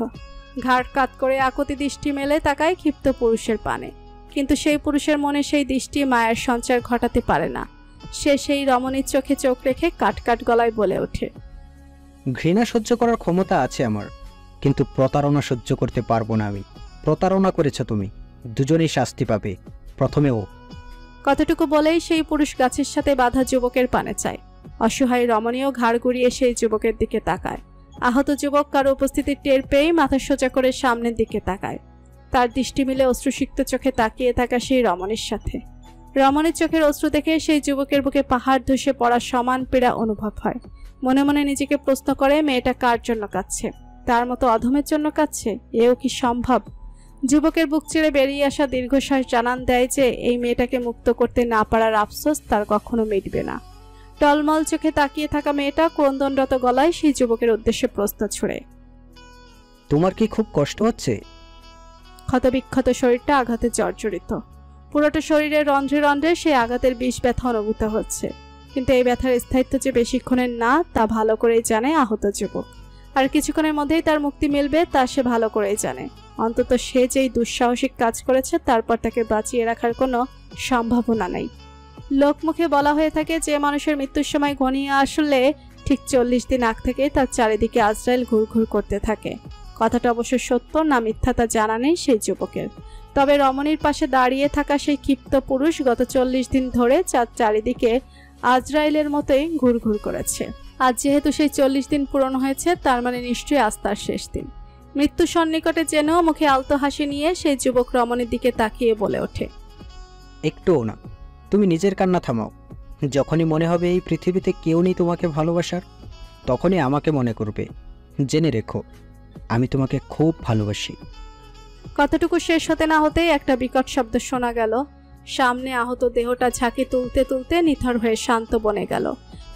ঘাড় কাত করে আকুতি দৃষ্টি মেলে তাকায় ক্ষিপ্ত পুরুষের পানে, কিন্তু সেই পুরুষের মনে সেই দৃষ্টি মায়ের সঞ্চার ঘটাতে পারে না। সে সেই রমণীর চোখে চোখ রেখে কাট কাট গলায় বলে ওঠে, ঘৃণা সহ্য করার ক্ষমতা আছে আমার, কিন্তু প্রতারণা সহ্য করতে পারবো না আমি। প্রতারণা করেছ তুমি, দুজনেই শাস্তি পাবে, প্রথমে ও। কতটুকু বলেই সেই পুরুষ গাছের সাথে বাঁধা যুবকের পানে চায়। অসহায় রমণীও ঘাড় ঘুরিয়ে সেই যুবকের দিকে তাকায়। আহত যুবক কারো উপস্থিতির টের পেয়েই মাথা সোজা করে সামনের দিকে তাকায়। তার দৃষ্টি মিলে অশ্রুসিক্ত চোখে তাকিয়ে থাকা সেই রমণীর সাথে। রমণীর চোখের অশ্রু দেখে সেই যুবকের বুকে পাহাড় ধসে পড়া সমান পীড়া অনুভব হয়। মনে মনে নিজেকে প্রশ্ন করে, মেয়েটা কার জন্য কাঁদছে? তার মতো অধমের জন্য কাঁদছে? এও কি সম্ভব? যুবকের বুক ছেড়ে বেরিয়ে আসা দীর্ঘশ্বাস জানান দেয় যে এই মেয়েটাকে মুক্ত করতে না পারার আফসোস তার কখনো মিটবে না। টলমল চোখে তাকিয়ে থাকা মেয়েটা ক্রন্দনরত গলায় সেই যুবকের উদ্দেশ্যে প্রশ্ন ছুড়ে, তোমার কি খুব কষ্ট হচ্ছে? ক্ষতবিক্ষত শরীরটা আঘাতে জর্জরিত। পুরোটা শরীরের রন্ধ্রে রন্ধ্রে সেই আঘাতের বিষ ব্যথা অনুভূত হচ্ছে, কিন্তু এই ব্যথার স্থায়িত্ব যে বেশিক্ষণের না তা ভালো করেই জানে আহত যুবক। আর কিছুক্ষণের মধ্যেই তার মুক্তি মিলবে তা সে ভালো করেই জানে। অন্তত সে যেই দুঃসাহসিক কাজ করেছে তারপর তাকে বাঁচিয়ে রাখার কোনো সম্ভাবনা নেই। লোকমুখে বলা হয়ে থাকে যে মানুষের মৃত্যুর সময় ঘনিয়ে আসলে ঠিক 40 দিন আগ থেকে তার চারিদিকে আজরাইল ঘুরঘুর করতে থাকে। কথাটা অবশ্য সত্য না মিথ্যা তা জানা নেই সেই যুবকের। তবে রমণীর পাশে দাঁড়িয়ে থাকা সেই ক্ষিপ্ত পুরুষ গত 40 দিন ধরে চারিদিকে আজরাইলের মতোই ঘুরঘুর করেছে। আজ যেহেতু সেই 40 দিন পূরণ হয়েছে, তার মানে নিশ্চয়ই আজ তার শেষ দিন। মৃত্যু সন্নিকটে যেন মুখে আলতো হাসি নিয়ে সেই যুবক রমণীর দিকে তাকিয়ে বলে ওঠে, একটুও না, তুমি নিজের কান্না থামাও। যখনই মনে হবে এই পৃথিবীতে কেউ নেই তোমাকে ভালোবাসার, তখনই আমাকে মনে করবে। জেনে রেখো, আমি তোমাকে খুব ভালোবাসি। কতটুকু শেষ হতে না হতেই একটা বিকট শব্দ শোনা গেল। সামনে আহত দেহটা ঝাঁকি তুলতে তুলতে নিথর হয়ে শান্ত বনে গেল।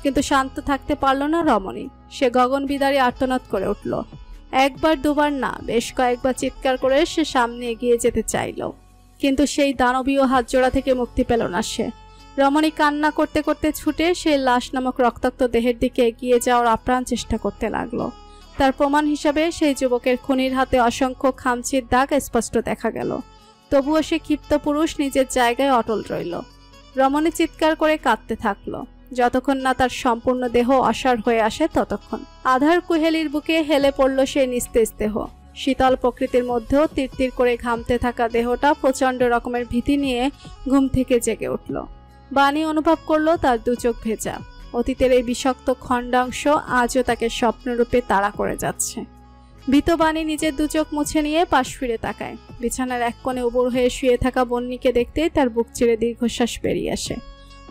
কিন্তু শান্ত থাকতে পারল না রমণী। সে গগন বিদারী আর্তনাদ করে উঠল। একবার দুবার না, বেশ কয়েকবার চিৎকার করে সে সামনে এগিয়ে যেতে চাইল, কিন্তু সেই দানবীয় হাত জোড়া থেকে মুক্তি পেল না সে। রমণী কান্না করতে করতে ছুটে সেই লাশ নামক রক্তাক্ত দেহের দিকে এগিয়ে যাওয়ার আপ্রাণ চেষ্টা করতে লাগলো। তার প্রমাণ হিসাবে সেই যুবকের খুনির হাতে অসংখ্য খামচির দাগ স্পষ্ট দেখা গেল। তবুও সে ক্ষিপ্ত পুরুষ নিজের জায়গায় অটল রইল। রমণী চিৎকার করে কাঁদতে থাকলো। যতক্ষণ না তার সম্পূর্ণ দেহ অসাড় হয়ে আসে ততক্ষণ। আধার কুহেলির বুকে হেলে পড়ল সেই নিস্তেজ দেহ। শীতল প্রকৃতির মধ্যেও তিরতির করে ঘামতে থাকা দেহটা প্রচণ্ড রকমের ভীতি নিয়ে ঘুম থেকে জেগে উঠল। বাণী অনুভব করলো তার দু চোখ ভেজা। অতীতের এই বিষাক্ত খণ্ডাংশ আজও তাকে স্বপ্নরূপে তাড়া করে যাচ্ছে। ভীত বাণী নিজের দু চোখ মুছে নিয়ে পাশ ফিরে তাকায়। বিছানার এক কোণে উবুড় হয়ে শুয়ে থাকা বন্নিকে দেখতেই তার বুক চিরে দীর্ঘশ্বাস বেরিয়ে আসে।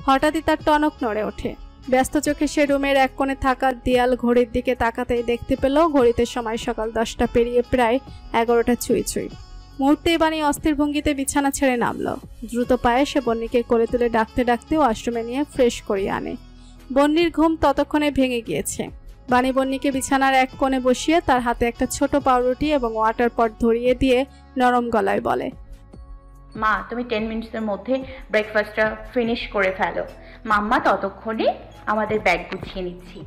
হঠাৎই তার টনক নড়ে ওঠে। ব্যস্ত চোখে সে রুমের এক কোণে থাকা দেয়াল ঘড়ির দিকে তাকাতেই দেখতে পেল ঘড়িতে সময় সকাল 10টা পেরিয়ে প্রায় 11টা ছুঁই ছুঁই। মুহূর্তেই বাণী অস্থির ভঙ্গিতে বিছানা ছেড়ে নামলো। দ্রুত পায়ে সে বন্নিকে কোলে তুলে ডাকতে ডাকতে ওয়াশরুমে নিয়ে ফ্রেশ করিয়ে আনে। বন্নির ঘুম ততক্ষণে ভেঙে গিয়েছে। বাণী বন্নিকে বিছানার এক কোণে বসিয়ে তার হাতে একটা ছোট পাউরুটি এবং ওয়াটার পট ধরিয়ে দিয়ে নরম গলায় বলে, মা, তুমি 10 মিনিটসের মধ্যে ব্রেকফাস্টটা ফিনিশ করে ফেলো। মাম্মা ততক্ষণে আমাদের ব্যাগ গুছিয়ে নিচ্ছি।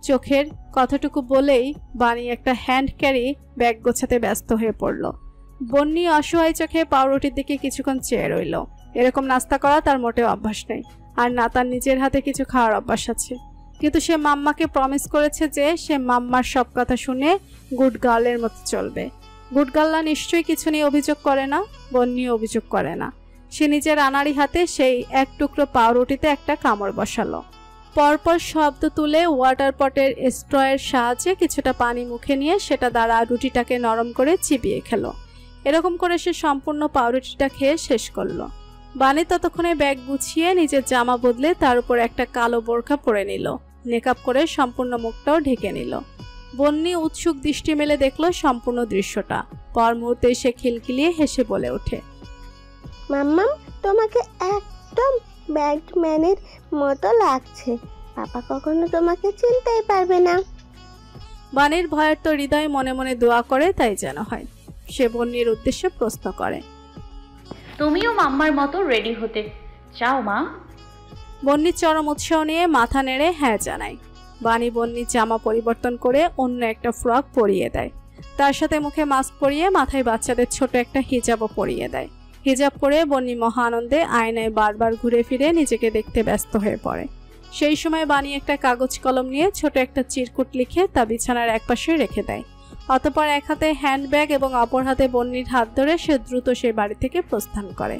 চোখের কথাটুকু বলেই বানি একটা হ্যান্ড ক্যারি ব্যাগ গোছাতে ব্যস্ত হয়ে পড়ল। বন্নি অসহায় চোখে পাউরুটির দিকে কিছুক্ষণ চেয়ে রইল। এরকম নাস্তা করা তার মোটেও অভ্যাস নেই, আর না তার নিজের হাতে কিছু খাওয়ার অভ্যাস আছে। কিন্তু সে মাম্মাকে প্রমিস করেছে যে সে মাম্মার সব কথা শুনে গুড গার্লের মতো চলবে। গুড গার্লরা নিশ্চয়ই কিছু নিয়ে অভিযোগ করে না, বন্নিও অভিযোগ করে না। সে নিজের আনাড়ি হাতে সেই এক টুকরো পাউরুটিতে একটা কামড় বসালো। পরপর শব্দ তুলে ওয়াটার পটের স্ট্রয়ের সাহায্যে কিছুটা পানি মুখে নিয়ে সেটা দ্বারা রুটিটাকে নরম করে চিবিয়ে খেলো। এরকম করে সে সম্পূর্ণ পাউরুটিটা খেয়ে শেষ করলো। বানি ততক্ষণে ব্যাগ গুছিয়ে নিজের জামা বদলে তার উপর একটা কালো বোরখা পরে নিল, মেকআপ করে সম্পূর্ণ মুখটাও ঢেকে নিল। বন্নি উৎসুক দৃষ্টি মেলে দেখলো সম্পূর্ণ দৃশ্যটা। পর মুহূর্তে সে খিলখিলিয়ে হেসে বলে ওঠে, মাম্মাম, তোমাকে একদম ব্যাটম্যানের মতো লাগছে। পাপা কখনো তোমাকে চিনতেই পারবে না। বানির ভয়ের তো হৃদয় মনে মনে দোয়া করে তাই যেন হয়। সে বন্নির উদ্দেশ্যে প্রশ্ন করে, তুমিও মাম্মার মতো রেডি হতে চাও মা? বন্নি চরম উৎসাহ নিয়ে মাথা নেড়ে হ্যাঁ জানায়। বানি বন্নির জামা পরিবর্তন করে অন্য একটা ফ্রক পরিয়ে দেয়। তার সাথে মুখে মাস্ক পরিয়ে মাথায় বাচ্চাদের ছোট একটা হিজাবও পরিয়ে দেয়। হিজাব পরে বন্নি মহা আনন্দে আয়নায় বারবার ঘুরে ফিরে নিজেকে দেখতে ব্যস্ত হয়ে পড়ে। সেই সময় বানি একটা কাগজ কলম নিয়ে ছোট একটা চিরকুট লিখে তা বিছানার একপাশে রেখে দেয়। অতঃপর এক হাতে হ্যান্ডব্যাগ এবং অপর হাতে বন্নির হাত ধরে সে দ্রুত সেই বাড়ি থেকে প্রস্থান করে।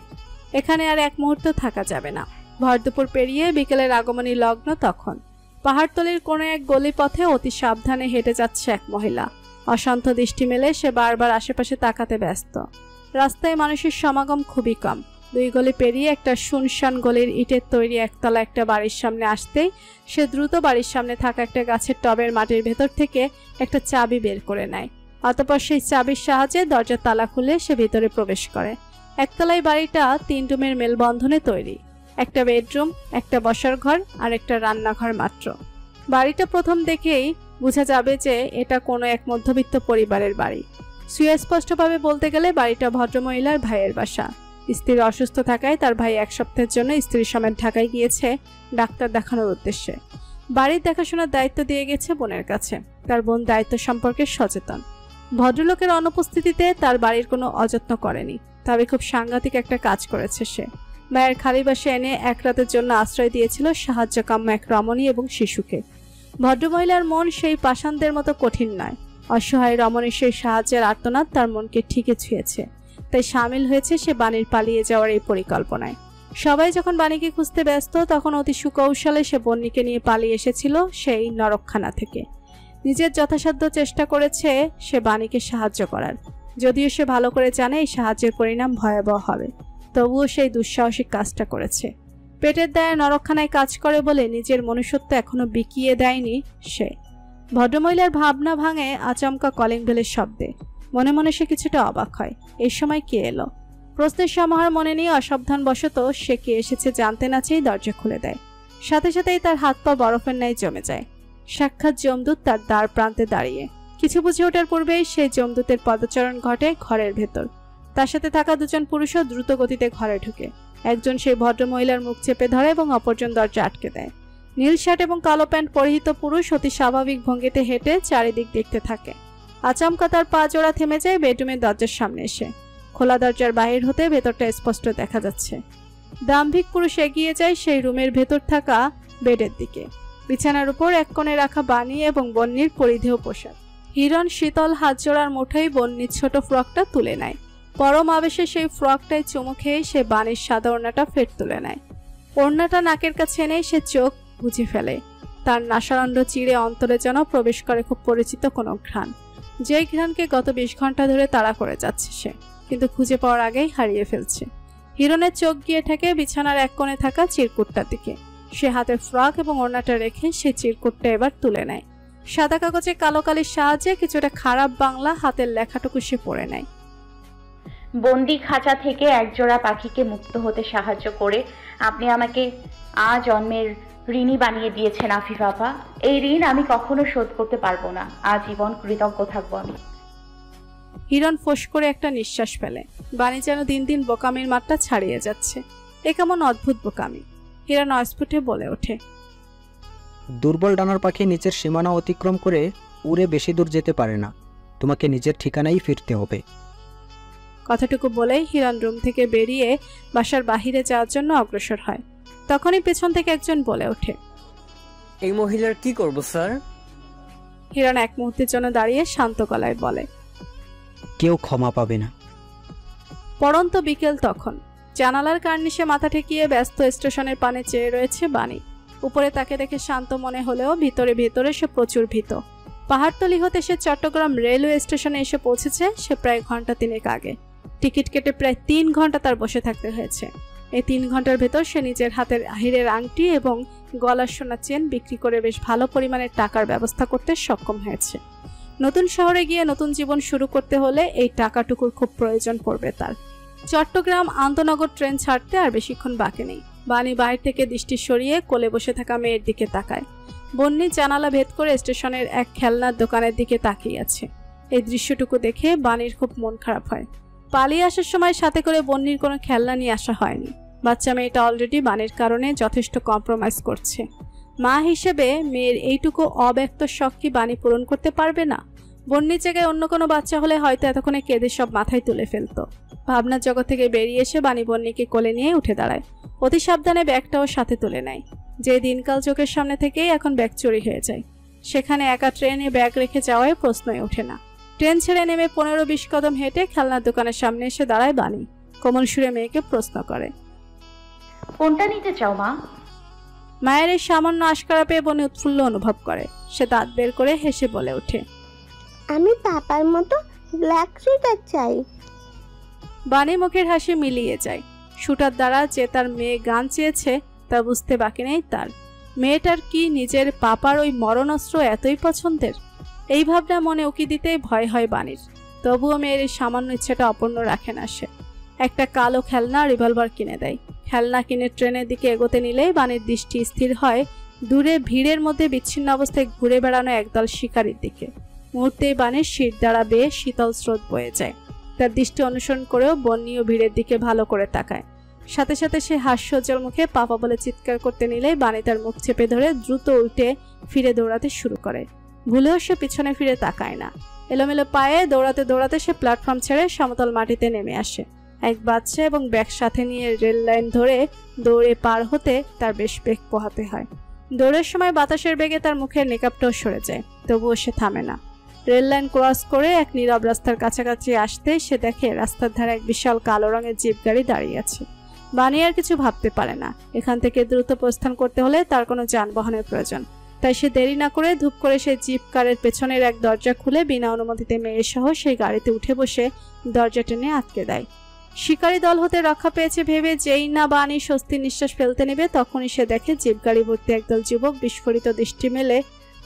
এখানে আর এক মুহূর্ত থাকা যাবে না। ভর দুপুর পেরিয়ে বিকেলের আগমনী লগ্ন তখন। পাহাড়তলির কোনো এক গলি পথে অতি সাবধানে হেঁটে যাচ্ছে এক মহিলা। অশান্ত দৃষ্টি মেলে সে বারবার আশেপাশে তাকাতে ব্যস্ত। রাস্তায় মানুষের সমাগম খুবই কম। 2 গলি পেরিয়ে একটা শুনশান গলির ইটের তৈরি একতলা একটা বাড়ির সামনে আসতেই সে দ্রুত বাড়ির সামনে থাকা একটা গাছের টবের মাটির ভেতর থেকে একটা চাবি বের করে নেয়। অতঃপর সেই চাবির সাহায্যে দরজার তালা খুলে সে ভিতরে প্রবেশ করে। একতলায় বাড়িটা 3 রুমের মেলবন্ধনে তৈরি। একটা বেডরুম, একটা বসার ঘর আর একটা রান্নাঘর মাত্র। বাড়িটা প্রথম দেখেই বোঝা যাবে যে এটা কোনো এক মধ্যবিত্ত পরিবারের বাড়ি। সুস্পষ্টভাবে বলতে গেলে বাড়িটা ভদ্রমহিলার ভাইয়ের বাসা। স্ত্রীর অসুস্থ থাকায় তার ভাই 1 সপ্তাহের জন্য স্ত্রীর সমেত ঢাকায় গিয়েছে ডাক্তার দেখানোর উদ্দেশ্যে। বাড়ির দেখাশোনার দায়িত্ব দিয়ে গেছে বোনের কাছে। তার বোন দায়িত্ব সম্পর্কে সচেতন। ভদ্রলোকের অনুপস্থিতিতে তার বাড়ির কোনো অযত্ন করেনি, তবে খুব সাংঘাতিক একটা কাজ করেছে সে। মায়ের খালি বাসে এনে 1 রাতের জন্য আশ্রয় দিয়েছিল সাহায্যকাম্য এক রমণী এবং শিশুকে। ভদ্রমহিলার মন সেই পাষাণদের মতো কঠিন নয়। অসহায় রমণীর সেই সাহায্যের আর্তনাদ তার মনকে ঠিকই ছুঁয়েছে। তাই সামিল হয়েছে সে বাণীর পালিয়ে যাওয়ার এই পরিকল্পনায়। সবাই যখন বাণীকে খুঁজতে ব্যস্ত তখন অতি সুকৌশলে সে বন্নিকে নিয়ে পালিয়ে এসেছিল সেই নরকখানা থেকে। নিজের যথাসাধ্য চেষ্টা করেছে সে বাণীকে সাহায্য করার, যদিও সে ভালো করে জানে এই সাহায্যের পরিণাম ভয়াবহ হবে। তবুও সেই দুঃসাহসিক কাজটা করেছে। পেটের দায়ে নরকখানায় কাজ করে বলে নিজের মনুষ্যত্ব এখনো বিকিয়ে দেয়নি সে। ভদ্রমহিলার ভাবনা ভাঙে আচমকা কলিং বেলের শব্দে। মনে মনে সে কিছুটা অবাক হয়। এই সময় কে এলো? প্রশ্নের সমাহার মনে নিয়ে অসাবধানবশত সে কে এসেছে জানতে না চেয়েই দরজা খুলে দেয়। সাথে সাথেই তার হাত পা বরফের ন্যায় জমে যায়। সাক্ষাৎ যমদূত তার দ্বার প্রান্তে দাঁড়িয়ে। কিছু বুঝে ওঠার পূর্বেই সেই যমদূতের পদচারণ ঘটে ঘরের ভেতর। তার সাথে থাকা 2 জন পুরুষও দ্রুত গতিতে ঘরে ঢুকে। একজন সেই ভদ্রমহিলার মুখ চেপে ধরে এবং অপরজন দরজা আটকে দেয়। নীল শার্ট এবং কালো প্যান্ট পরিহিত পুরুষ অতি স্বাভাবিক ভঙ্গিতে হেঁটে চারিদিক দেখতে থাকে। আচমকা তার পা জোড়া থেমে যায় বেডরুমের দরজার সামনে এসে। খোলা দরজার বাহির হতে ভেতরটা স্পষ্ট দেখা যাচ্ছে। দাম্ভিক পুরুষ এগিয়ে যায় সেই রুমের ভেতর থাকা বেডের দিকে। বিছানার উপর এক কোণে রাখা বাণী এবং বন্নির পরিধেয় পোশাক। হিরণ শীতল হাত জোড়ার মুঠোয় বন্নির ছোট ফ্রকটা তুলে নেয়। পরম আবেশে সেই ফ্রকটায় চুমু খেয়ে সে বাণীর সাদা ওড়নাটা ফের তুলে নেয়। ওড়নাটা নাকের কাছে এনেই সে চোখ বুঝে ফেলে। তার নাসারণ্ড চিড়ে অন্তরে যেন প্রবেশ করে খুব পরিচিত কোনো ঘ্রাণ, যেই ঘ্রাণকে গত 20 ঘন্টা ধরে তাড়া করে যাচ্ছে সে, কিন্তু খুঁজে পাওয়ার আগেই হারিয়ে ফেলছে। হিরণের চোখ গিয়ে ঠেকে বিছানার এক কোণে থাকা চিরকুটটার দিকে। সে হাতে ফ্রক এবং ওড়নাটা রেখে সে চিরকুটটা এবার তুলে নেয়। সাদা কাগজে কালো কালির সাহায্যে কিছুটা খারাপ বাংলা হাতের লেখাটুকু সে পড়ে নেয়। বন্দি খাঁচা থেকে একজোড়া পাখিকে মুক্ত হতে সাহায্য করে আপনি আমাকে জন্মের ঋণী বানিয়ে দিয়েছেন আফিফ আপা। এই ঋণ আমি কখনো শোধ করতে পারবো না। আজীবন কৃতজ্ঞ থাকবো আমি। হিরণ ফোঁস করে একটা নিঃশ্বাস ফেলে। বাণী যেন দিন দিন বোকামির মাত্রা ছাড়িয়ে যাচ্ছে। এ কেমন অদ্ভুত বোকামি। হিরণ অস্ফুটে বলে ওঠে, দুর্বল ডানার পাখি নিচের সীমানা অতিক্রম করে উড়ে বেশি দূর যেতে পারে না। তোমাকে নিজের ঠিকানায় ফিরতে হবে। কথাটুকু বলেই হিরণ রুম থেকে বেরিয়ে বাসার বাহিরে যাওয়ার জন্য অগ্রসর হয়। তখনই পেছন থেকে একজন বলে ওঠে, এই মহিলার কি করব স্যার? হিরণ এক মুহূর্তের জন্য দাঁড়িয়ে শান্ত গলায় বলে, কেউ ক্ষমা পাবে না। পড়ন্ত বিকেল তখন। জানালার কার্নিশে মাথা ঠেকিয়ে ব্যস্ত স্টেশনের পানে চেয়ে রয়েছে বাণী। উপরে তাকে দেখে শান্ত মনে হলেও ভিতরে ভিতরে সে প্রচুর ভীত। পাহাড়তলি হতে সে চট্টগ্রাম রেলওয়ে স্টেশনে এসে পৌঁছেছে সে প্রায় ঘন্টা 3 আগে। টিকিট কেটে প্রায় 3 ঘন্টা তার বসে থাকতে হয়েছে। এই 3 ঘন্টার ভেতর সে নিজের হাতের হিরের আংটি এবং গলার সোনার চেন বিক্রি করে বেশ ভালো পরিমাণের টাকার ব্যবস্থা করতে সক্ষম হয়েছে। নতুন শহরে গিয়ে নতুন জীবন শুরু করতে হলে এই টাকাটুকুর খুব প্রয়োজন পড়বে তার। চট্টগ্রাম আন্তনগর ট্রেন ছাড়তে আর বেশিক্ষণ বাকি নেই। বাণী বাইরে থেকে দৃষ্টি সরিয়ে কোলে বসে থাকা মেয়ের দিকে তাকায়। বন্নি জানালা ভেদ করে স্টেশনের এক খেলনার দোকানের দিকে তাকিয়ে আছে। এই দৃশ্যটুকু দেখে বাণীর খুব মন খারাপ হয়। পালিয়ে আসার সময় সাথে করে বন্নির কোনো খেলনা নিয়ে আসা হয়নি। বাচ্চা মেয়েটা অলরেডি বাণীর কারণে যথেষ্ট কম্প্রোমাইজ করছে। মা হিসেবে মেয়ের এইটুকু অব্যক্ত শখ কি বাণী পূরণ করতে পারবে না? বন্নির জায়গায় অন্য কোনো বাচ্চা হলে হয়তো এতক্ষণে কেঁদে সব মাথায় তুলে ফেলতো। ভাবনার জগৎ থেকে বেরিয়ে এসে বাণী বন্নিকে কোলে নিয়ে উঠে দাঁড়ায়। অতি সাবধানে ব্যাগটাও সাথে তুলে নেয়। যে দিনকাল চোখের সামনে থেকেই এখন ব্যাগ চুরি হয়ে যায়। সেখানে একা ট্রেনে ব্যাগ রেখে যাওয়ায় প্রশ্নই ওঠে না। ট্রেন ছেড়ে নেমে 15-20 কদম হেঁটে খেলনার দোকানের সামনে এসে দাঁড়ায় বাণী। কোমল সুরে মেয়েকে প্রশ্ন করে, কোনটা নিতে চাও মা? মায়ের এই সামান্য আশকারা পেয়ে বনি উৎফুল্ল অনুভব করে। সে দাঁত বের করে হেসে বলে ওঠে, আমি পাপার মতো ব্ল্যাক সুটার চাই। বাণী মুখের হাসি মিলিয়ে যায়। শুটার দ্বারা যে তার মেয়ে গান চেয়েছে তা বুঝতে বাকি নেই তার। মেয়েটার কি নিজের পাপার ওই মরণাস্ত্র এতই পছন্দের? এই ভাবনা মনে উকি দিতেই ভয় হয় বাণীর। তবুও মেয়ের এই সামান্য ইচ্ছাটা অপূর্ণ রাখে না সে। একটা কালো খেলনা রিভলভার কিনে দেয়। খেলনা কিনে ট্রেনের দিকে এগোতে নিলেই বাণীর দৃষ্টি স্থির হয় দূরে ভিড়ের মধ্যে বিচ্ছিন্ন অবস্থায় ঘুরে বেড়ানো একদল শিকারীর দিকে। মুহূর্তেই বাণীর শির দ্বারা বেয়ে শীতল স্রোত বয়ে যায়। তার দৃষ্টি অনুসরণ করেও বন্যীয় ভিড়ের দিকে ভালো করে তাকায়। সাথে সাথে সে হাস্যোজ্জ্বল মুখে পাপা বলে চিৎকার করতে নিলেই বাণী তার মুখ চেপে ধরে দ্রুত উল্টে ফিরে দৌড়াতে শুরু করে। ভুলেও সে পিছনে ফিরে তাকায় না। এলোমেলো পায়ে দৌড়াতে দৌড়াতে সে প্ল্যাটফর্ম ছেড়ে সমতল মাটিতে নেমে আসে। এক বাচ্চা এবং ব্যাগ সাথে নিয়ে রেল লাইন ধরে দৌড়ে পার হতে তার বেশ বেগ পোহাতে হয়। দৌড়ের সময় বাতাসের বেগে তার মুখের মেকআপটাও সরে যায়, তবুও সে থামে না। রেল লাইন ক্রস করে এক নীরব রাস্তার কাছাকাছি আসতে সে দেখে রাস্তার ধারে এক বিশাল কালো রঙের জিপ গাড়ি দাঁড়িয়ে আছে। বাণী আর কিছু ভাবতে পারে না। এখান থেকে দ্রুত প্রস্থান করতে হলে তার কোনো যানবাহনের প্রয়োজন। তাই সে দেরি না করে ধূপ করে সে জিপ কারের পেছনের এক দরজা খুলে বিনা অনুমতিতে মেয়েসহ সেই গাড়িতে উঠে বসে দরজা টেনে আটকে দেয়। শিকারী দল হতে রক্ষা পেয়েছে ভেবে যেই না বাণী স্বস্তির নিঃশ্বাস ফেলতে নেবে তখনই সে দেখে জিপ গাড়ি ভর্তি একদল যুবক বিস্ফোরিত দৃষ্টি মেলে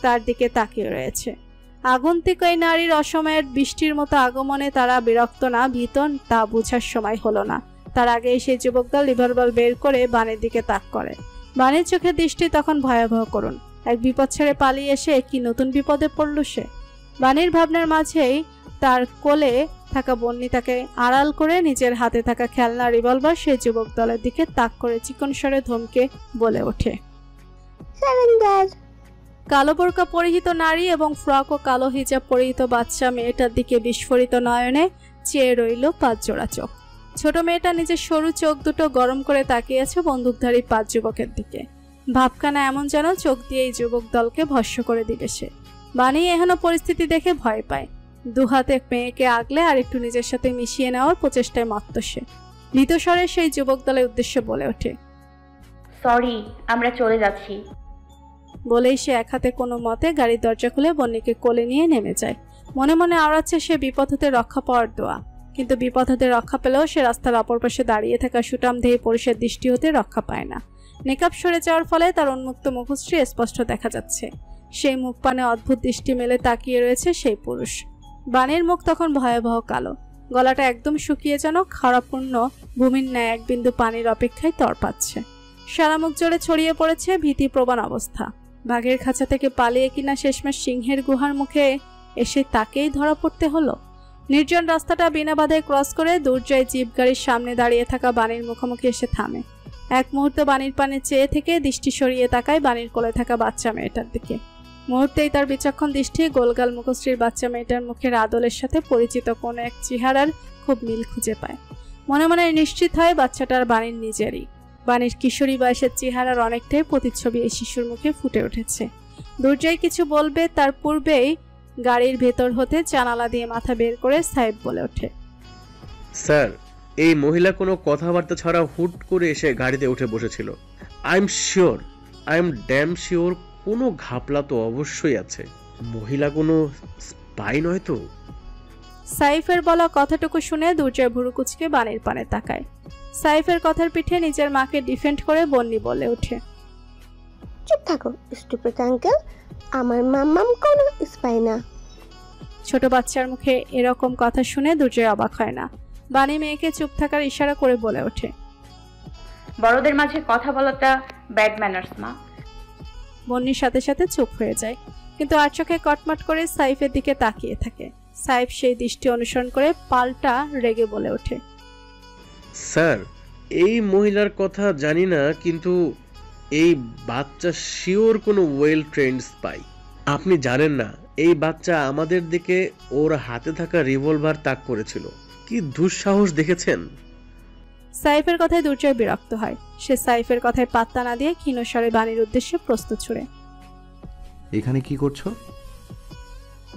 তার দিকে তাকিয়ে রয়েছে। আগন্তুক এই নারীর অসময়ের বৃষ্টির মতো আগমনে তারা বিরক্ত না ভীত তা বোঝার সময় হলো না। তার আগেই সেই যুবক দল রিভলভার বের করে বাণীর দিকে তাক করে। বাণীর চোখের দৃষ্টি তখন ভয়াবহ করুন। এক বিপদ ছেড়ে পালিয়ে এসে কি নতুন বিপদে পড়ল সে। বাণীর ভাবনার মাঝেই তার কোলে থাকা বন্নি তাকে আড়াল করে নিজের হাতে থাকা খেলনা রিভলভার সেই যুবক দলের দিকে তাক করে চিকন স্বরে ধমকে বলে ওঠে, সারেন্ডার। কালো বোরকা পরিহিত নারী এবং ফ্রক ও কালো হিজাব পরিহিত বাচ্চা মেয়েটার দিকে বিস্ফোরিত নয়নে চেয়ে রইল 5 জোড়া চোখ। ছোট মেয়েটা নিজের সরু চোখ দুটো গরম করে তাকিয়ে আছে বন্দুকধারী 5 যুবকের দিকে। ভাবখানা এমন যেন চোখ দিয়ে এই যুবক দলকে ভস্ম করে দিবে সে। বাণী এহেন পরিস্থিতি দেখে ভয় পায়। দুহাতে মেয়েকে আগলে আর একটু নিজের সাথে মিশিয়ে নেওয়ার প্রচেষ্টায় মত্ত সে। ভীত স্বরে সেই যুবক দলের উদ্দেশ্যে বলে ওঠে, সরি, আমরা চলে যাচ্ছি। বলেই সে এক হাতে কোনো মতে গাড়ির দরজা খুলে বন্নিকে কোলে নিয়ে নেমে যায়। মনে মনে আওড়াচ্ছে সে বিপদ হতে রক্ষা পাওয়ার দোয়া। কিন্তু বিপদ হতে রক্ষা পেলেও সে রাস্তার অপর পাশে দাঁড়িয়ে থাকা সুটামদেহী পুরুষের দৃষ্টি হতে রক্ষা পায় না। মেকআপ সরে যাওয়ার ফলে তার উন্মুক্ত মুখশ্রী স্পষ্ট দেখা যাচ্ছে। সেই মুখ পানে অদ্ভুত দৃষ্টি মেলে তাকিয়ে রয়েছে সেই পুরুষ। বাণীর মুখ তখন ভয়াবহ কালো। গলাটা একদম শুকিয়ে যেন খারাপূর্ণ ভূমির ন্যায় এক বিন্দু পানির অপেক্ষায় তড়পাচ্ছে। সারা মুখ জুড়ে ছড়িয়ে পড়েছে ভীতিপ্রবণ অবস্থা। বাঘের খাঁচা থেকে পালিয়ে কিনা শেষমেশ সিংহের গুহার মুখে এসে তাকেই ধরা পড়তে হলো। নির্জন রাস্তাটা বিনা বাধায় ক্রস করে দুর্জয় জিপ গাড়ির সামনে দাঁড়িয়ে থাকা বাণীর মুখোমুখি এসে থামে। এক মুহূর্ত বাণীর পানে চেয়ে থেকে দৃষ্টি সরিয়ে তাকায় বাণীর কোলে থাকা বাচ্চা মেয়েটার দিকে। মুহূর্তেই তার বিচক্ষণ দৃষ্টি গোলগাল মুখশ্রীর বাচ্চা মেয়েটার মুখের আদলের সাথে পরিচিত কোনো এক চেহারার খুব মিল খুঁজে পায়। মনে মনে নিশ্চিত হয় বাচ্চাটার বাণীর নিজেরই। বাণীর কিশোরী বয়সের চেহারার অনেকটাই প্রতিচ্ছবি এই শিশুর মুখে ফুটে উঠেছে। দুর্জয় কিছু বলবে তার পূর্বেই গাড়ির ভেতর হতে জানালা দিয়ে মাথা বের করে সাহেব বলে ওঠে, স্যার, এই মহিলা কোনো কথাবার্তা ছাড়া হুট করে এসে গাড়িতে উঠে বসেছিল। আই এম ড্যাম শিওর কোনো ঘাপলা তো অবশ্যই আছে। মহিলা কোনো স্পাই নয় তো? সাইফের বলা কথাটুকু শুনে দুর্জয় ভুরু কুচকে বাণীর পানে তাকায়। সাইফের কথার পিঠে নিজের মাকে ডিফেন্ড করে বন্নি বলে ওঠে, চুপ থাকো স্টুপিড আঙ্কেল, আমার মাম্মাম কোনো স্পাই না। ছোট বাচ্চার মুখে এরকম কথা শুনে দুর্জয় অবাক হয় না। বাণী মেয়েকে চুপ থাকার ইশারা করে বলে ওঠে, বড়দের মাঝে কথা বলাটা ব্যাড ম্যানার্স মা। বন্নির সাথে সাথে চুপ হয়ে যায়, কিন্তু আর চোখে কটমট করে সাইফের দিকে তাকিয়ে থাকে। সাইফ সেই দৃষ্টি অনুসরণ করে পাল্টা রেগে বলে ওঠে, স্যার, এই মহিলার কথা জানি না, কিন্তু এই বাচ্চা শিওর কোনো ওয়েল ট্রেন্ড স্পাই। আপনি জানেন না এই বাচ্চা আমাদের দিকে ওর হাতে থাকা রিভলভার তাক করেছিল। কি দুঃসাহস দেখেছেন? সাইফের কথায় দুর্জয় বিরক্ত হয়। সে সাইফের কথায় পাত্তা না দিয়ে ক্ষীণস্বরে বাণীর উদ্দেশ্যে প্রশ্ন ছুড়ে, এখানে কি করছো?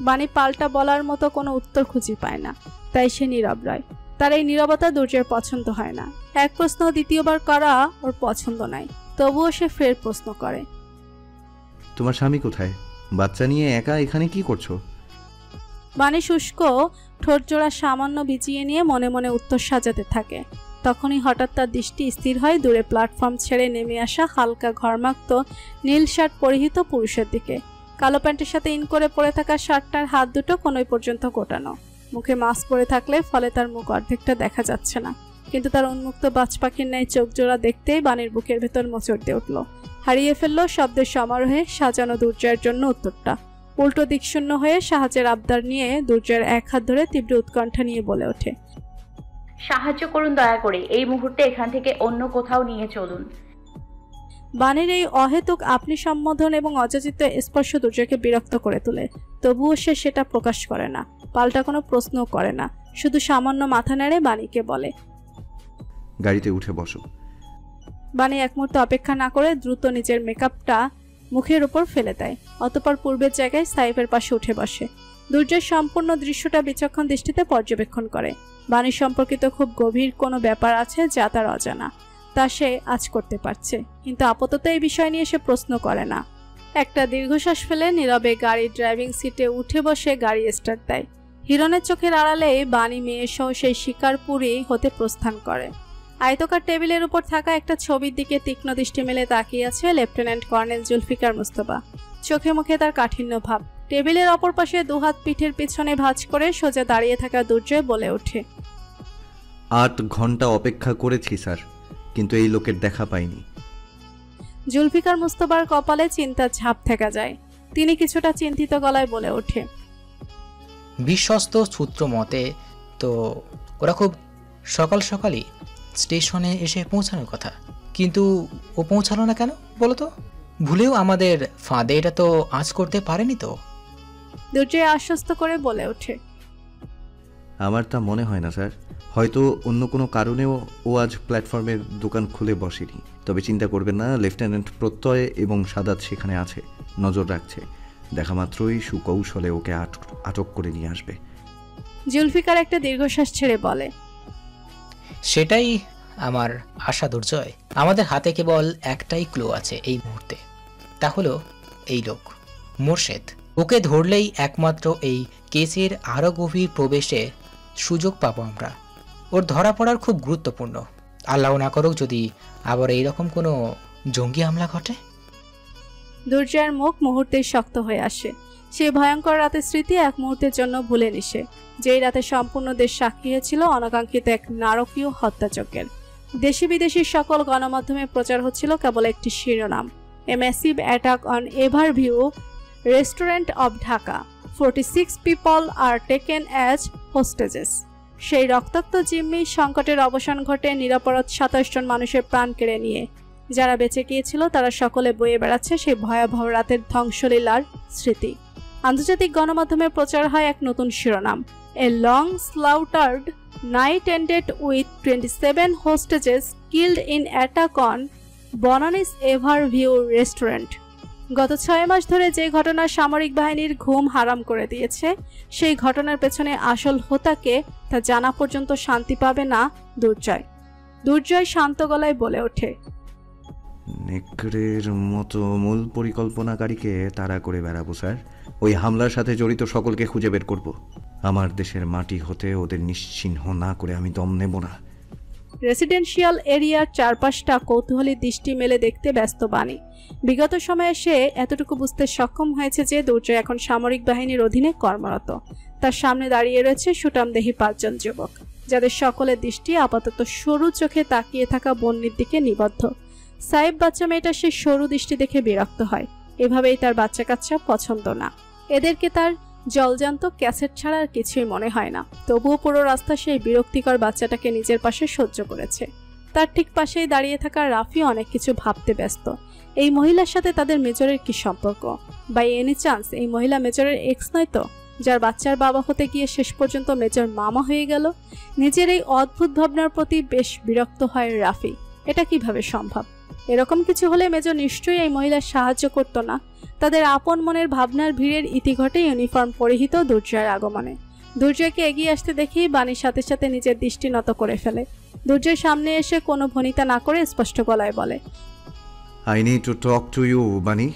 বাণী পাল্টা বলার মতো কোনো উত্তর খুঁজে পায় না, তাই সে নীরব রয়। তার এই নীরবতা দুর্জয়ের পছন্দ হয় না। এক প্রশ্ন দ্বিতীয়বার করা ওর পছন্দ নয়, তবুও সে ফের প্রশ্ন করে, তোমার স্বামী কোথায়? বাচ্চা নিয়ে একা এখানে কি করছো? বাণী শুষ্ক ঠোঁটজোড়া সামান্য বিচিয়ে নিয়ে মনে মনে উত্তর সাজাতে থাকে। তখনই হঠাৎ তার দৃষ্টি স্থির হয় দূরে প্ল্যাটফর্ম ছেড়ে নেমে আসা হালকা ঘর্মাক্ত নীল শার্ট পরিহিত পুরুষের দিকে। কালো প্যান্টের সাথে ইন করে পরে থাকা শার্টটার হাত দুটো কোনোই পর্যন্ত গোটানো। মুখে মাস্ক পরে থাকলে ফলে তার মুখ অর্ধেকটা দেখা যাচ্ছে না, কিন্তু তার উন্মুক্ত বাজ পাখির ন্যায় চোখ জোড়া দেখতেই বাণীর বুকের ভেতর মোচড় দিয়ে উঠল। হারিয়ে ফেলল শব্দের সমারোহে সাজানো দুর্জয়ের জন্য উত্তরটা। উল্টো দিকশূন্য হয়ে সাহায্যের আবদার নিয়ে দুর্জয়ের এক হাত ধরে তীব্র উৎকণ্ঠা নিয়ে বলে ওঠে, সাহায্য করুন দয়া করে, এই মুহূর্তে এখান থেকে অন্য কোথাও নিয়ে চলুন। বাণীর এই অহেতুক আপনি সম্বোধন এবং অযাচিত স্পর্শ দুর্জয়কে বিরক্ত করে তোলে। তবুও সে সেটা প্রকাশ করে না, পাল্টা কোনো প্রশ্নও করে না, শুধু সামান্য মাথা নেড়ে বাণীকে বলে, গাড়িতে উঠে বসো। বাণী এক মুহূর্ত অপেক্ষা না করে দ্রুত নিজের মেকআপটা মুখের উপর ফেলে দেয়। অতঃপর পূর্বের জায়গায় সাইফের পাশে উঠে বসে। দুর্জয় সম্পূর্ণ দৃশ্যটা বিচক্ষণ দৃষ্টিতে পর্যবেক্ষণ করে। বাণী সম্পর্কিত খুব গভীর কোনো ব্যাপার আছে যা তার অজানা, তা সে আজ করতে পারছে, কিন্তু আপাতত এই বিষয় নিয়ে সে প্রশ্ন করে না। একটা দীর্ঘশ্বাস ফেলে নীরবে গাড়ির ড্রাইভিং সিটে উঠে বসে গাড়ি স্টার্ট দেয়। হিরণের চোখের আড়ালে বাণী মেয়েসহ সেই শিকারপুরী হতে প্রস্থান করে। আয়তকার টেবিলের উপর থাকা একটা ছবির দিকে তীক্ষ্ণ দৃষ্টি মেলে তাকিয়ে আছে লেফটেন্যান্ট কর্নেল জুলফিকার মুস্তফা। চোখে মুখে তার কাঠিন্য ভাব। টেবিলের অপর পাশে দুহাত পিঠের পিছনে ভাঁজ করে সোজা দাঁড়িয়ে থাকা দুর্জয় বলে ওঠে, 8 ঘন্টা অপেক্ষা করেছি স্যার, কিন্তু এই লোকের দেখা পাইনি। জুলফিকার মুস্তফার কপালে চিন্তার ছাপ দেখা যায়। তিনি কিছুটা চিন্তিত গলায় বলে ওঠে, বিশ্বস্ত সূত্র মতে তো ওরা খুব সকাল সকালই স্টেশনে এসে পৌঁছানোর কথা, কিন্তু ও পৌঁছালো না কেন বলো তো? ভুলেও আমাদের ফাঁদে এটা তো আজ করতে পারেনি তো? দুর্জয় আশ্বস্ত করে বলে ওঠে, আমার তা মনে হয় না স্যার, হয়তো অন্য কোনো কারণেও ও আজ প্ল্যাটফর্মের দোকান খুলে বসেনি। তবে চিন্তা করবেন না, লেফটেন্যান্ট প্রত্যয় এবং সাদাত সেখানে আছে, নজর রাখছে। দেখা মাত্রই সুকৌশলে ওকে আটক করে নিয়ে আসবে। জুলফিকার একটা দীর্ঘশ্বাস ছেড়ে বলে, সেটাই আমার আশা দুর্জয়। আমাদের হাতে কেবল একটাই ক্লু আছে এই মুহূর্তে, তা হলো এই লোক মোর্শেদ। ওকে ধরলেই একমাত্র এই কেসের আরও গভীর প্রবেশে সুযোগ পাবো আমরা। ওর ধরা পড়ার খুব গুরুত্বপূর্ণ। আল্লাহ না করুক যদি আবার এইরকম কোনো জঙ্গি হামলা ঘটে। দুর্জয়ের মুখ মুহূর্তেই শক্ত হয়ে আসে। সেই ভয়ঙ্কর রাতের স্মৃতি এক মুহূর্তের জন্য ভুলে নিছে, যেই রাতে সম্পূর্ণ দেশ সাক্ষী হয়েছিল অনাকাঙ্ক্ষিত এক নারকীয় হত্যাযজ্ঞের। দেশি বিদেশি সকল গণমাধ্যমে প্রচার হচ্ছিল কেবল একটি শিরোনাম, a massive attack on Everview restaurant of Dhaka, 46 people are taken as hostages. সেই রক্তাক্ত জিম্মি সংকটের অবসান ঘটে নিরপরাধ 27 জন মানুষের প্রাণ কেড়ে নিয়ে। যারা বেঁচে গিয়েছিল তারা সকলে বয়ে বেড়াচ্ছে সেই ভয়াবহ রাতের ধ্বংসলীলার স্মৃতি। আন্তর্জাতিক গণমাধ্যমে প্রচার হয় এক নতুন শিরোনাম, a long slaughtered night ended with 27 hostages killed in attack on Banani's Everview restaurant. গত 6 মাস ধরে যে ঘটনা সামরিক বাহিনীর ঘুম হারাম করে দিয়েছে, সেই ঘটনার পেছনে আসল হোতাকে তা জানা পর্যন্ত শান্তি পাবে না দুর্জয়। দুর্জয় শান্ত গলায় বলে ওঠে, নেকড়ের মতো মূল পরিকল্পনাকারীকে তাড়া করে বেড়াবো স্যার। ওই হামলার সাথে জড়িত সকলকে খুঁজে বের করব। আমার দেশের মাটি হতে ওদের নিশ্চিহ্ন না করে আমি দম নেব না। রেসিডেন্সিয়াল এরিয়ার চারপাশটা কৌতূহলী দৃষ্টি মেলে দেখতে ব্যস্ত বাণী। বিগত সময়ে সে এতটুকু বুঝতে সক্ষম হয়েছে যে দুর্জয় এখন সামরিক বাহিনীর অধীনে কর্মরত। তার সামনে দাঁড়িয়ে রয়েছে সুঠামদেহী 5 জন যুবক, যাদের সকলের দৃষ্টি আপাতত সরু চোখে তাকিয়ে থাকা বন্যির দিকে নিবদ্ধ। সাহেব বাচ্চা মেয়েটা সে সরু দৃষ্টি দেখে বিরক্ত হয়। এভাবেই তার বাচ্চা কাচ্চা পছন্দ না। এদেরকে তার জলজান্ত ক্যাসেট ছাড়া আর কিছুই মনে হয় না। তবুও পুরো রাস্তা সেই বিরক্তিকর বাচ্চাটাকে নিজের পাশে সহ্য করেছে। তার ঠিক পাশেই দাঁড়িয়ে থাকা রাফি অনেক কিছু ভাবতে ব্যস্ত। এই মহিলার সাথে তাদের মেজরের কি সম্পর্ক? বাই এনি চান্স এই মহিলা মেজরের এক্স নয় তো, যার বাচ্চার বাবা হতে গিয়ে শেষ পর্যন্ত মেজর মামা হয়ে গেল? নিজের এই অদ্ভুত ভাবনার প্রতি বেশ বিরক্ত হয় রাফি। এটা কিভাবে সম্ভব? এরকম কিছু হলে মেজর নিশ্চয়ই এই মহিলার সাহায্য করতো না। তাদের আপন মনের ভাবনার ভিড়ের ইতি ঘটে ইউনিফর্ম পরিহিত দুর্জয়ের আগমনে। দুর্জয়কে এগিয়ে আসতে দেখেই বাণীর সাথে সাথে নিজের দৃষ্টি নত করে ফেলে। দুর্জয় সামনে এসে কোনো ভনিতা না করে স্পষ্ট গলায় বলে, I need to talk to you Bani.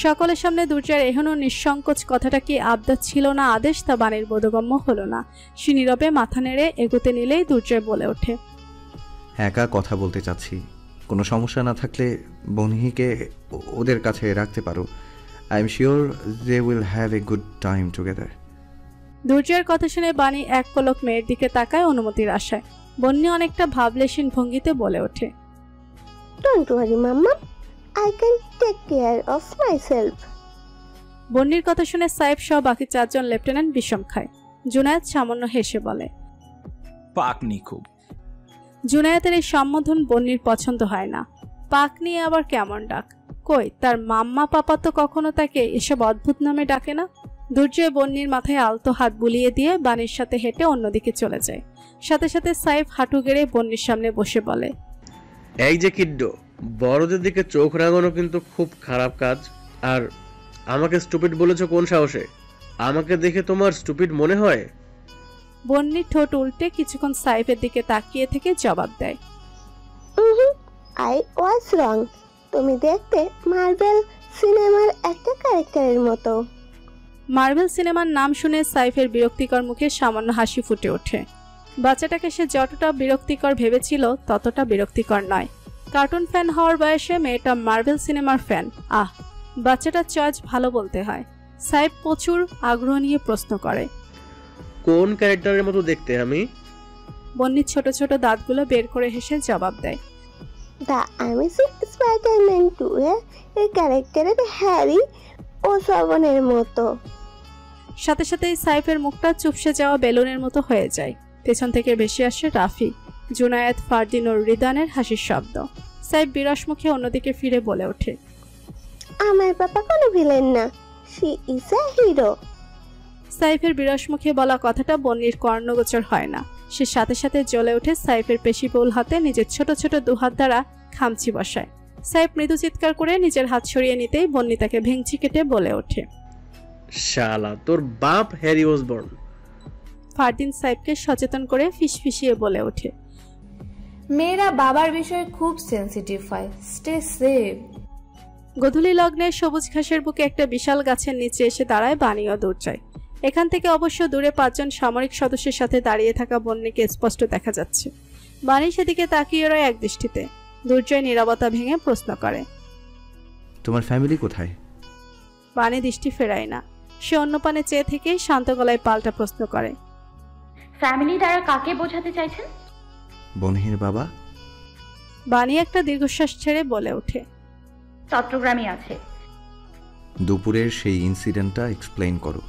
সকলের সামনে দুর্জয়ের এখনো নিঃসংকোচ কথাটা কি আবদার ছিল না আদেশ, তা বাণীর বোধগম্য হলো না। সে নীরবে মাথা নেড়ে এগোতে নিলেই দুর্জয় বলে ওঠে, একা কথা বলতে চাচ্ছি। কোনো সমস্যা না থাকলে বনিকে ওদের কাছে রাখতে পারো। I am sure they will have a good time together. দুর্জয়ের কথা শুনে বাণী এক পলক মেয়ের দিকে তাকায় অনুমতির আশায়। বন্যী অনেকটা ভাবলেশীন ভঙ্গিতে বলে ওঠে, don't worry mamma, I can take care of myself. বন্যীর কথা শুনে সাহেব সহ বাকি 4 জন লেফটেন্যান্ট বিষম খায়। জুনায়েদ সামান্য হেসে বলে, পাকনি খুব। জুনায়েদের এই সম্বোধন বন্যীর পছন্দ হয় না। পাক নিয়ে আবার কেমন ডাক? কই, তার মাম্মা পাপা তো কখনো তাকে এসব অদ্ভুত নামে ডাকে না। দুর্জয় বন্যীর মাথায় আলতো হাত বুলিয়ে দিয়ে বাণীর সাথে হেঁটে অন্যদিকে চলে যায়। সাথে সাথে সাইফ হাঁটু গেড়ে বন্যীর সামনে বসে বলে, এই যে কিড্ডো, বড়দের দিকে চোখ রাঙানো কিন্তু খুব খারাপ কাজ। আর আমাকে স্টুপিড বলেছো কোন সাহসে? আমাকে দেখে তোমার স্টুপিড মনে হয়? বন্যী ঠোঁট উল্টে কিছুক্ষণ সাইফের দিকে তাকিয়ে থেকে জবাব দেয়, আই ওয়াজ রং। তুমি দেখতে মার্বেল সিনেমার একটা ক্যারেক্টারের মতো। মার্বেল সিনেমার নাম শুনে সাইফের বিরক্তিকর মুখে সামান্য হাসি ফুটে ওঠে। বাচ্চাটাকে সে যতটা বিরক্তিকর ভেবেছিল ততটা বিরক্তিকর নয়। কার্টুন ফ্যান হওয়ার বয়সে মেয়েটা মার্বেল সিনেমার ফ্যান। বাচ্চাটার চয়েস ভালো বলতে হয়। সাইফ প্রচুর আগ্রহ নিয়ে প্রশ্ন করে, কোন ক্যারেক্টারের মতো দেখতে আমি? বন্যির ছোট ছোট দাঁতগুলো বের করে হেসে জবাব দেয়, দ্য অ্যামেজিং স্পাইডারম্যান 2 এর ক্যারেক্টারের হ্যারি ও সবনের মতো। সাথে সাথেই সাইফের মুখটা চুপসে যাওয়া বেলুনের মতো হয়ে যায়। পেছন থেকে ভেসে আসে রাফি, জুনায়েদ, ফারদিন ও রিদানের হাসির শব্দ। সাইফ বিরস মুখে অন্যদিকে ফিরে বলে ওঠে, আমার পাপা কোনো ভিলেন না, শি ইজ আ হিরো। সাইফের বিরস মুখে বলা কথাটা বন্যির কর্ণগোচর হয় না। সে সাথে সাথে জ্বলে ওঠে সাইফের পেশিবহুল হাতে নিজের ছোট ছোট দুহাত দ্বারা খামচি বসায়। সাইফ মৃদু চিৎকার করে নিজের হাত সরিয়ে নিতেই বন্যি তাকে ভেঙচি কেটে বলে ওঠে, শালা, তোর বাপ হ্যারি ওসবর্ন। ফারদিন সাইফকে সচেতন করে ফিসফিসিয়ে বলে ওঠে, মেয়েরা বাবার বিষয়ে খুব সেনসিটিভ হয়, স্টে সেফ। গোধূলি লগ্নে সবুজ ঘাসের বুকে একটা বিশাল গাছের নিচে এসে দাঁড়ায় বাণী ও দুর্জয়। এখান থেকে অবশ্য দূরে 5 জন সামরিক সদস্যের সাথে দাঁড়িয়ে থাকা বন্যীকে স্পষ্ট দেখা যাচ্ছে। বাণী সেদিকে তাকিয়ে রয় এক দৃষ্টিতে। দুর্জয় নীরবতা ভেঙে প্রশ্ন করে, তোমার ফ্যামিলি কোথায়? বাণী দৃষ্টি ফেরায় না। সে অন্য পানে চেয়ে থেকে শান্ত গলায় পাল্টা প্রশ্ন করে, ফ্যামিলি দ্বারা কাকে বোঝাতে চাইছেন? বনির বাবা। বাণী একটা দীর্ঘশ্বাস ছেড়ে বলে ওঠে, চট্টগ্রামে আছে। দুপুরের সেই ইনসিডেন্টটা এক্সপ্লেইন করো।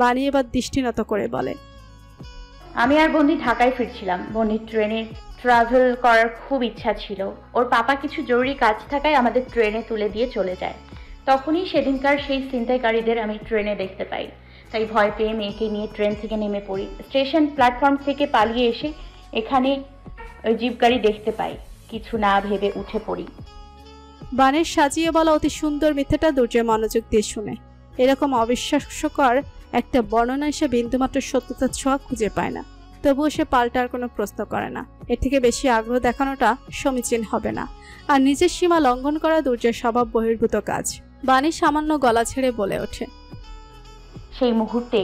বাণী এবার দৃষ্টি নত করে বলে, আমি আর বন্দি ঢাকায় ফিরছিলাম। বন্দির ট্রেনে ট্রাভেল করার খুব ইচ্ছা ছিল। ওর পাপা কিছু জরুরি কাজ থাকায় আমাদের ট্রেনে তুলে দিয়ে চলে যায়। তখনই সেদিনকার সেই ছিনতাইকারীদের আমি ট্রেনে দেখতে পাই। তাই ভয় পেয়ে মেয়েকে নিয়ে ট্রেন থেকে নেমে পড়ি। স্টেশন প্ল্যাটফর্ম থেকে পালিয়ে এসে এখানে ওই জিপ গাড়ি দেখতে পাই। কিছু না ভেবে উঠে পড়ি। বানের সাজিয়ে বলা অতি সুন্দর মিথ্যাটা দুর্জয় মনোযোগ দিয়ে শুনে। এরকম অবিশ্বাস্যকর একটা বর্ণনা এসে বিন্দুমাত্র সত্যতার ছোঁয়া খুঁজে পায় না। তবুও সে পাল্টার কোনো প্রশ্ন করে না। এর থেকে বেশি আগ্রহ দেখানোটা সমীচীন হবে না। আর নিজের সীমা লঙ্ঘন করা দুর্জয়ের স্বভাব বহির্ভূত কাজ। বাণী সামান্য গলা ছেড়ে বলে ওঠে, সেই মুহূর্তে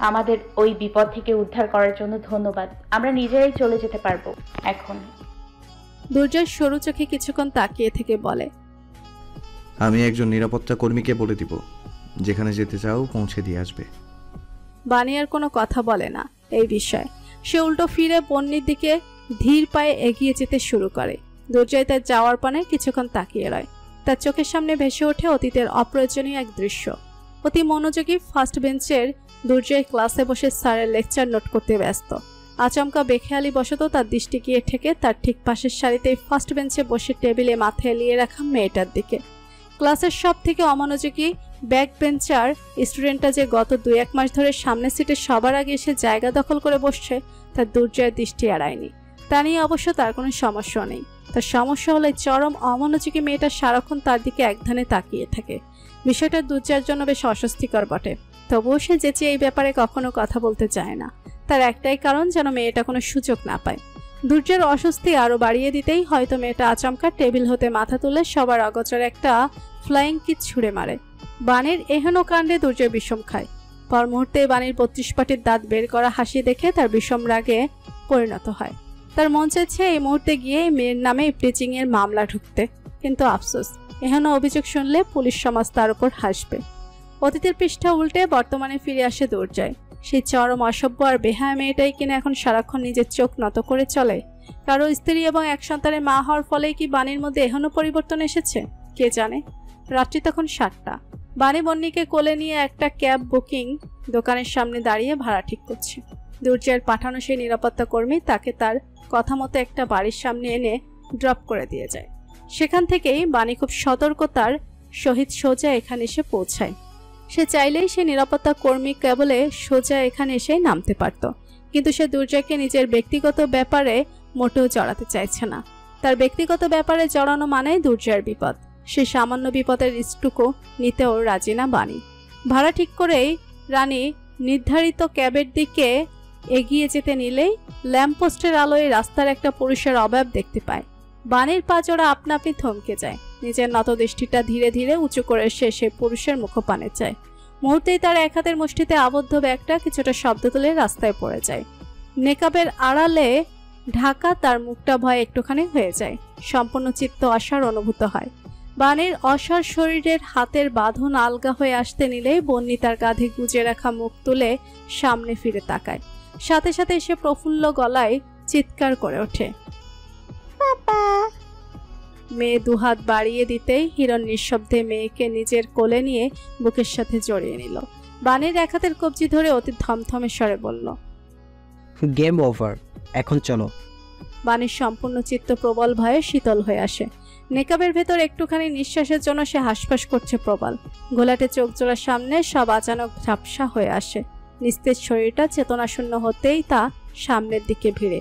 আমাদের ওই বিপদ থেকে উদ্ধার করার জন্য ধন্যবাদ। আমরা নিজেরাই চলে যেতে পারবো এখন। দুর্জয় সরু চোখে কিছুক্ষণ তাকিয়ে থেকে বলে, আমি একজন নিরাপত্তা কর্মীকে বলে দিব, যেখানে যেতে চাও পৌঁছে দিয়ে আসবে। বাণী আর কোনো কথা বলে না এই বিষয়ে। সে উল্টো ফিরে বন্যির দিকে ধীর পায়ে এগিয়ে যেতে শুরু করে। দুর্জয় তার যাওয়ার পানে কিছুক্ষণ তাকিয়ে রয়। তার চোখের সামনে ভেসে ওঠে অতীতের অপ্রয়োজনীয় এক দৃশ্য। অতি মনোযোগী ফার্স্ট বেঞ্চের দুর্জয় ক্লাসে বসে স্যারের লেকচার নোট করতে ব্যস্ত। আচমকা বেখেয়ালি বশত তার দৃষ্টি গিয়ে ঠেকে তার ঠিক পাশের সারিতে ফার্স্ট বেঞ্চে বসে টেবিলে মাথা এলিয়ে রাখা মেয়েটার দিকে। ক্লাসের সব থেকে অমনোযোগী ব্যাক বেঞ্চার স্টুডেন্টটা যে গত 2-1 মাস ধরে সামনের সিটে সবার আগে এসে জায়গা দখল করে বসছে, তার দুর্জয়ের দৃষ্টি এড়ায়নি। তা নিয়ে অবশ্য তার কোনো সমস্যা নেই। তার সমস্যা হলে চরম অমনোযোগী মেয়েটা সারাক্ষণ তার দিকে একধানে তাকিয়ে থাকে। বিষয়টা দুর্জয়ের জন্য বেশ অস্বস্তিকর বটে। তবুও সে যেচে এই ব্যাপারে কখনো কথা বলতে চায় না। তার একটাই কারণ, যেন মেয়েটা কোনো সুযোগ না পায়। দুর্জয়ের অস্বস্তি আরও বাড়িয়ে দিতেই হয়তো মেয়েটা আচমকা টেবিল হতে মাথা তুলে সবার অগোচরে একটা ফ্লাইং কিক ছুঁড়ে মারে। বাণীর এহেন কাণ্ডে দুর্জয় বিষম খায়। পর মুহূর্তে বাণীর 32 পাটির দাঁত বের করা হাসি দেখে তার বিষম রাগে পরিণত হয়। তার মন চাইছে এই মুহূর্তে গিয়ে মেয়ের নামে ইফটিচিং এর মামলা ঢুকতে, কিন্তু আফসোস, এহেন অভিযোগ শুনলে পুলিশ সমাজ তার উপর হাসবে। অতীতের পৃষ্ঠা উল্টে বর্তমানে ফিরে আসে দুর্জয়। সেই চরম অসভ্য আর বেহায়া মেয়েটাই কিনা এখন সারাক্ষণ নিজের চোখ নত করে চলে। কারো স্ত্রী এবং এক সন্তানের মা হওয়ার ফলেই কি বাণীর মধ্যে এহেন পরিবর্তন এসেছে কে জানে। রাত্রি তখন 7টা। বাণী বন্নিকে কোলে নিয়ে একটা ক্যাব বুকিং দোকানের সামনে দাঁড়িয়ে ভাড়া ঠিক করছে। দুর্জয়ের পাঠানো সেই নিরাপত্তা কর্মী তাকে তার কথা মতো একটা বাড়ির সামনে এনে ড্রপ করে দিয়ে যায়। সেখান থেকেই বাণী খুব সতর্কতার সহিত সোজা এখানে এসে পৌঁছায়। সে চাইলেই সে নিরাপত্তা কর্মী কেবলে সোজা এখানে এসে নামতে পারত, কিন্তু সে দুর্জয়কে নিজের ব্যক্তিগত ব্যাপারে মোটেও জড়াতে চাইছে না। তার ব্যক্তিগত ব্যাপারে জড়ানো মানেই দুর্জয়ের বিপদ। সে সামান্য বিপদের রিস্কটুকু নিতেও রাজি না বাণী। ভাড়া ঠিক করেই রানী নির্ধারিত ক্যাবের দিকে এগিয়ে যেতে নিলেই ল্যাম্পপোস্টের আলোয় রাস্তার একটা পুরুষের অভাব দেখতে পায়। বাণীর পা জোড়া আপনা আপনি থমকে যায়। নিজের নত দৃষ্টিটা ধীরে ধীরে উঁচু করে সে পুরুষের মুখপানে চায়। মুহূর্তেই তার এক হাতের মুষ্টিতে আবদ্ধ ব্যাগটা কিছুটা শব্দ তুলে রাস্তায় পড়ে যায়। নেকাবের আড়ালে ঢাকা তার মুখটা ভয়ে একটুখানি হয়ে যায়। সম্পূর্ণ চিত্ত অসার অনুভূত হয়। বাণীর অসার শরীরের হাতের বাঁধন আলগা হয়ে আসতে নিলেই বন্নি তার কাঁধে গুজে রাখা মুখ তুলে সামনে ফিরে তাকায়। সাথে সাথে সে প্রফুল্ল গলায় চিৎকার করে ওঠে, বাবা। মেয়ে দুহাত বাড়িয়ে দিতেই হিরণ নিঃশব্দে মেয়েকে নিজের কোলে নিয়ে বুকের সাথে জড়িয়ে নিল। বাণীর এক হাতের কবজি ধরে অতি থমথমে স্বরে বলল, গেম ওভার, এখন চলো। বাণীর সম্পূর্ণ চিত্ত প্রবল ভয়ে শীতল হয়ে আসে। নেকাবের ভেতর একটুখানি নিঃশ্বাসের জন্য সে হাসফাস করছে প্রবল। ঘোলাটে চোখ জোড়ার সামনে সব আচানক ঝাপসা হয়ে আসে। নিস্তেজ শরীরটা চেতনাশূন্য হতেই তা সামনের দিকে ভিড়ে।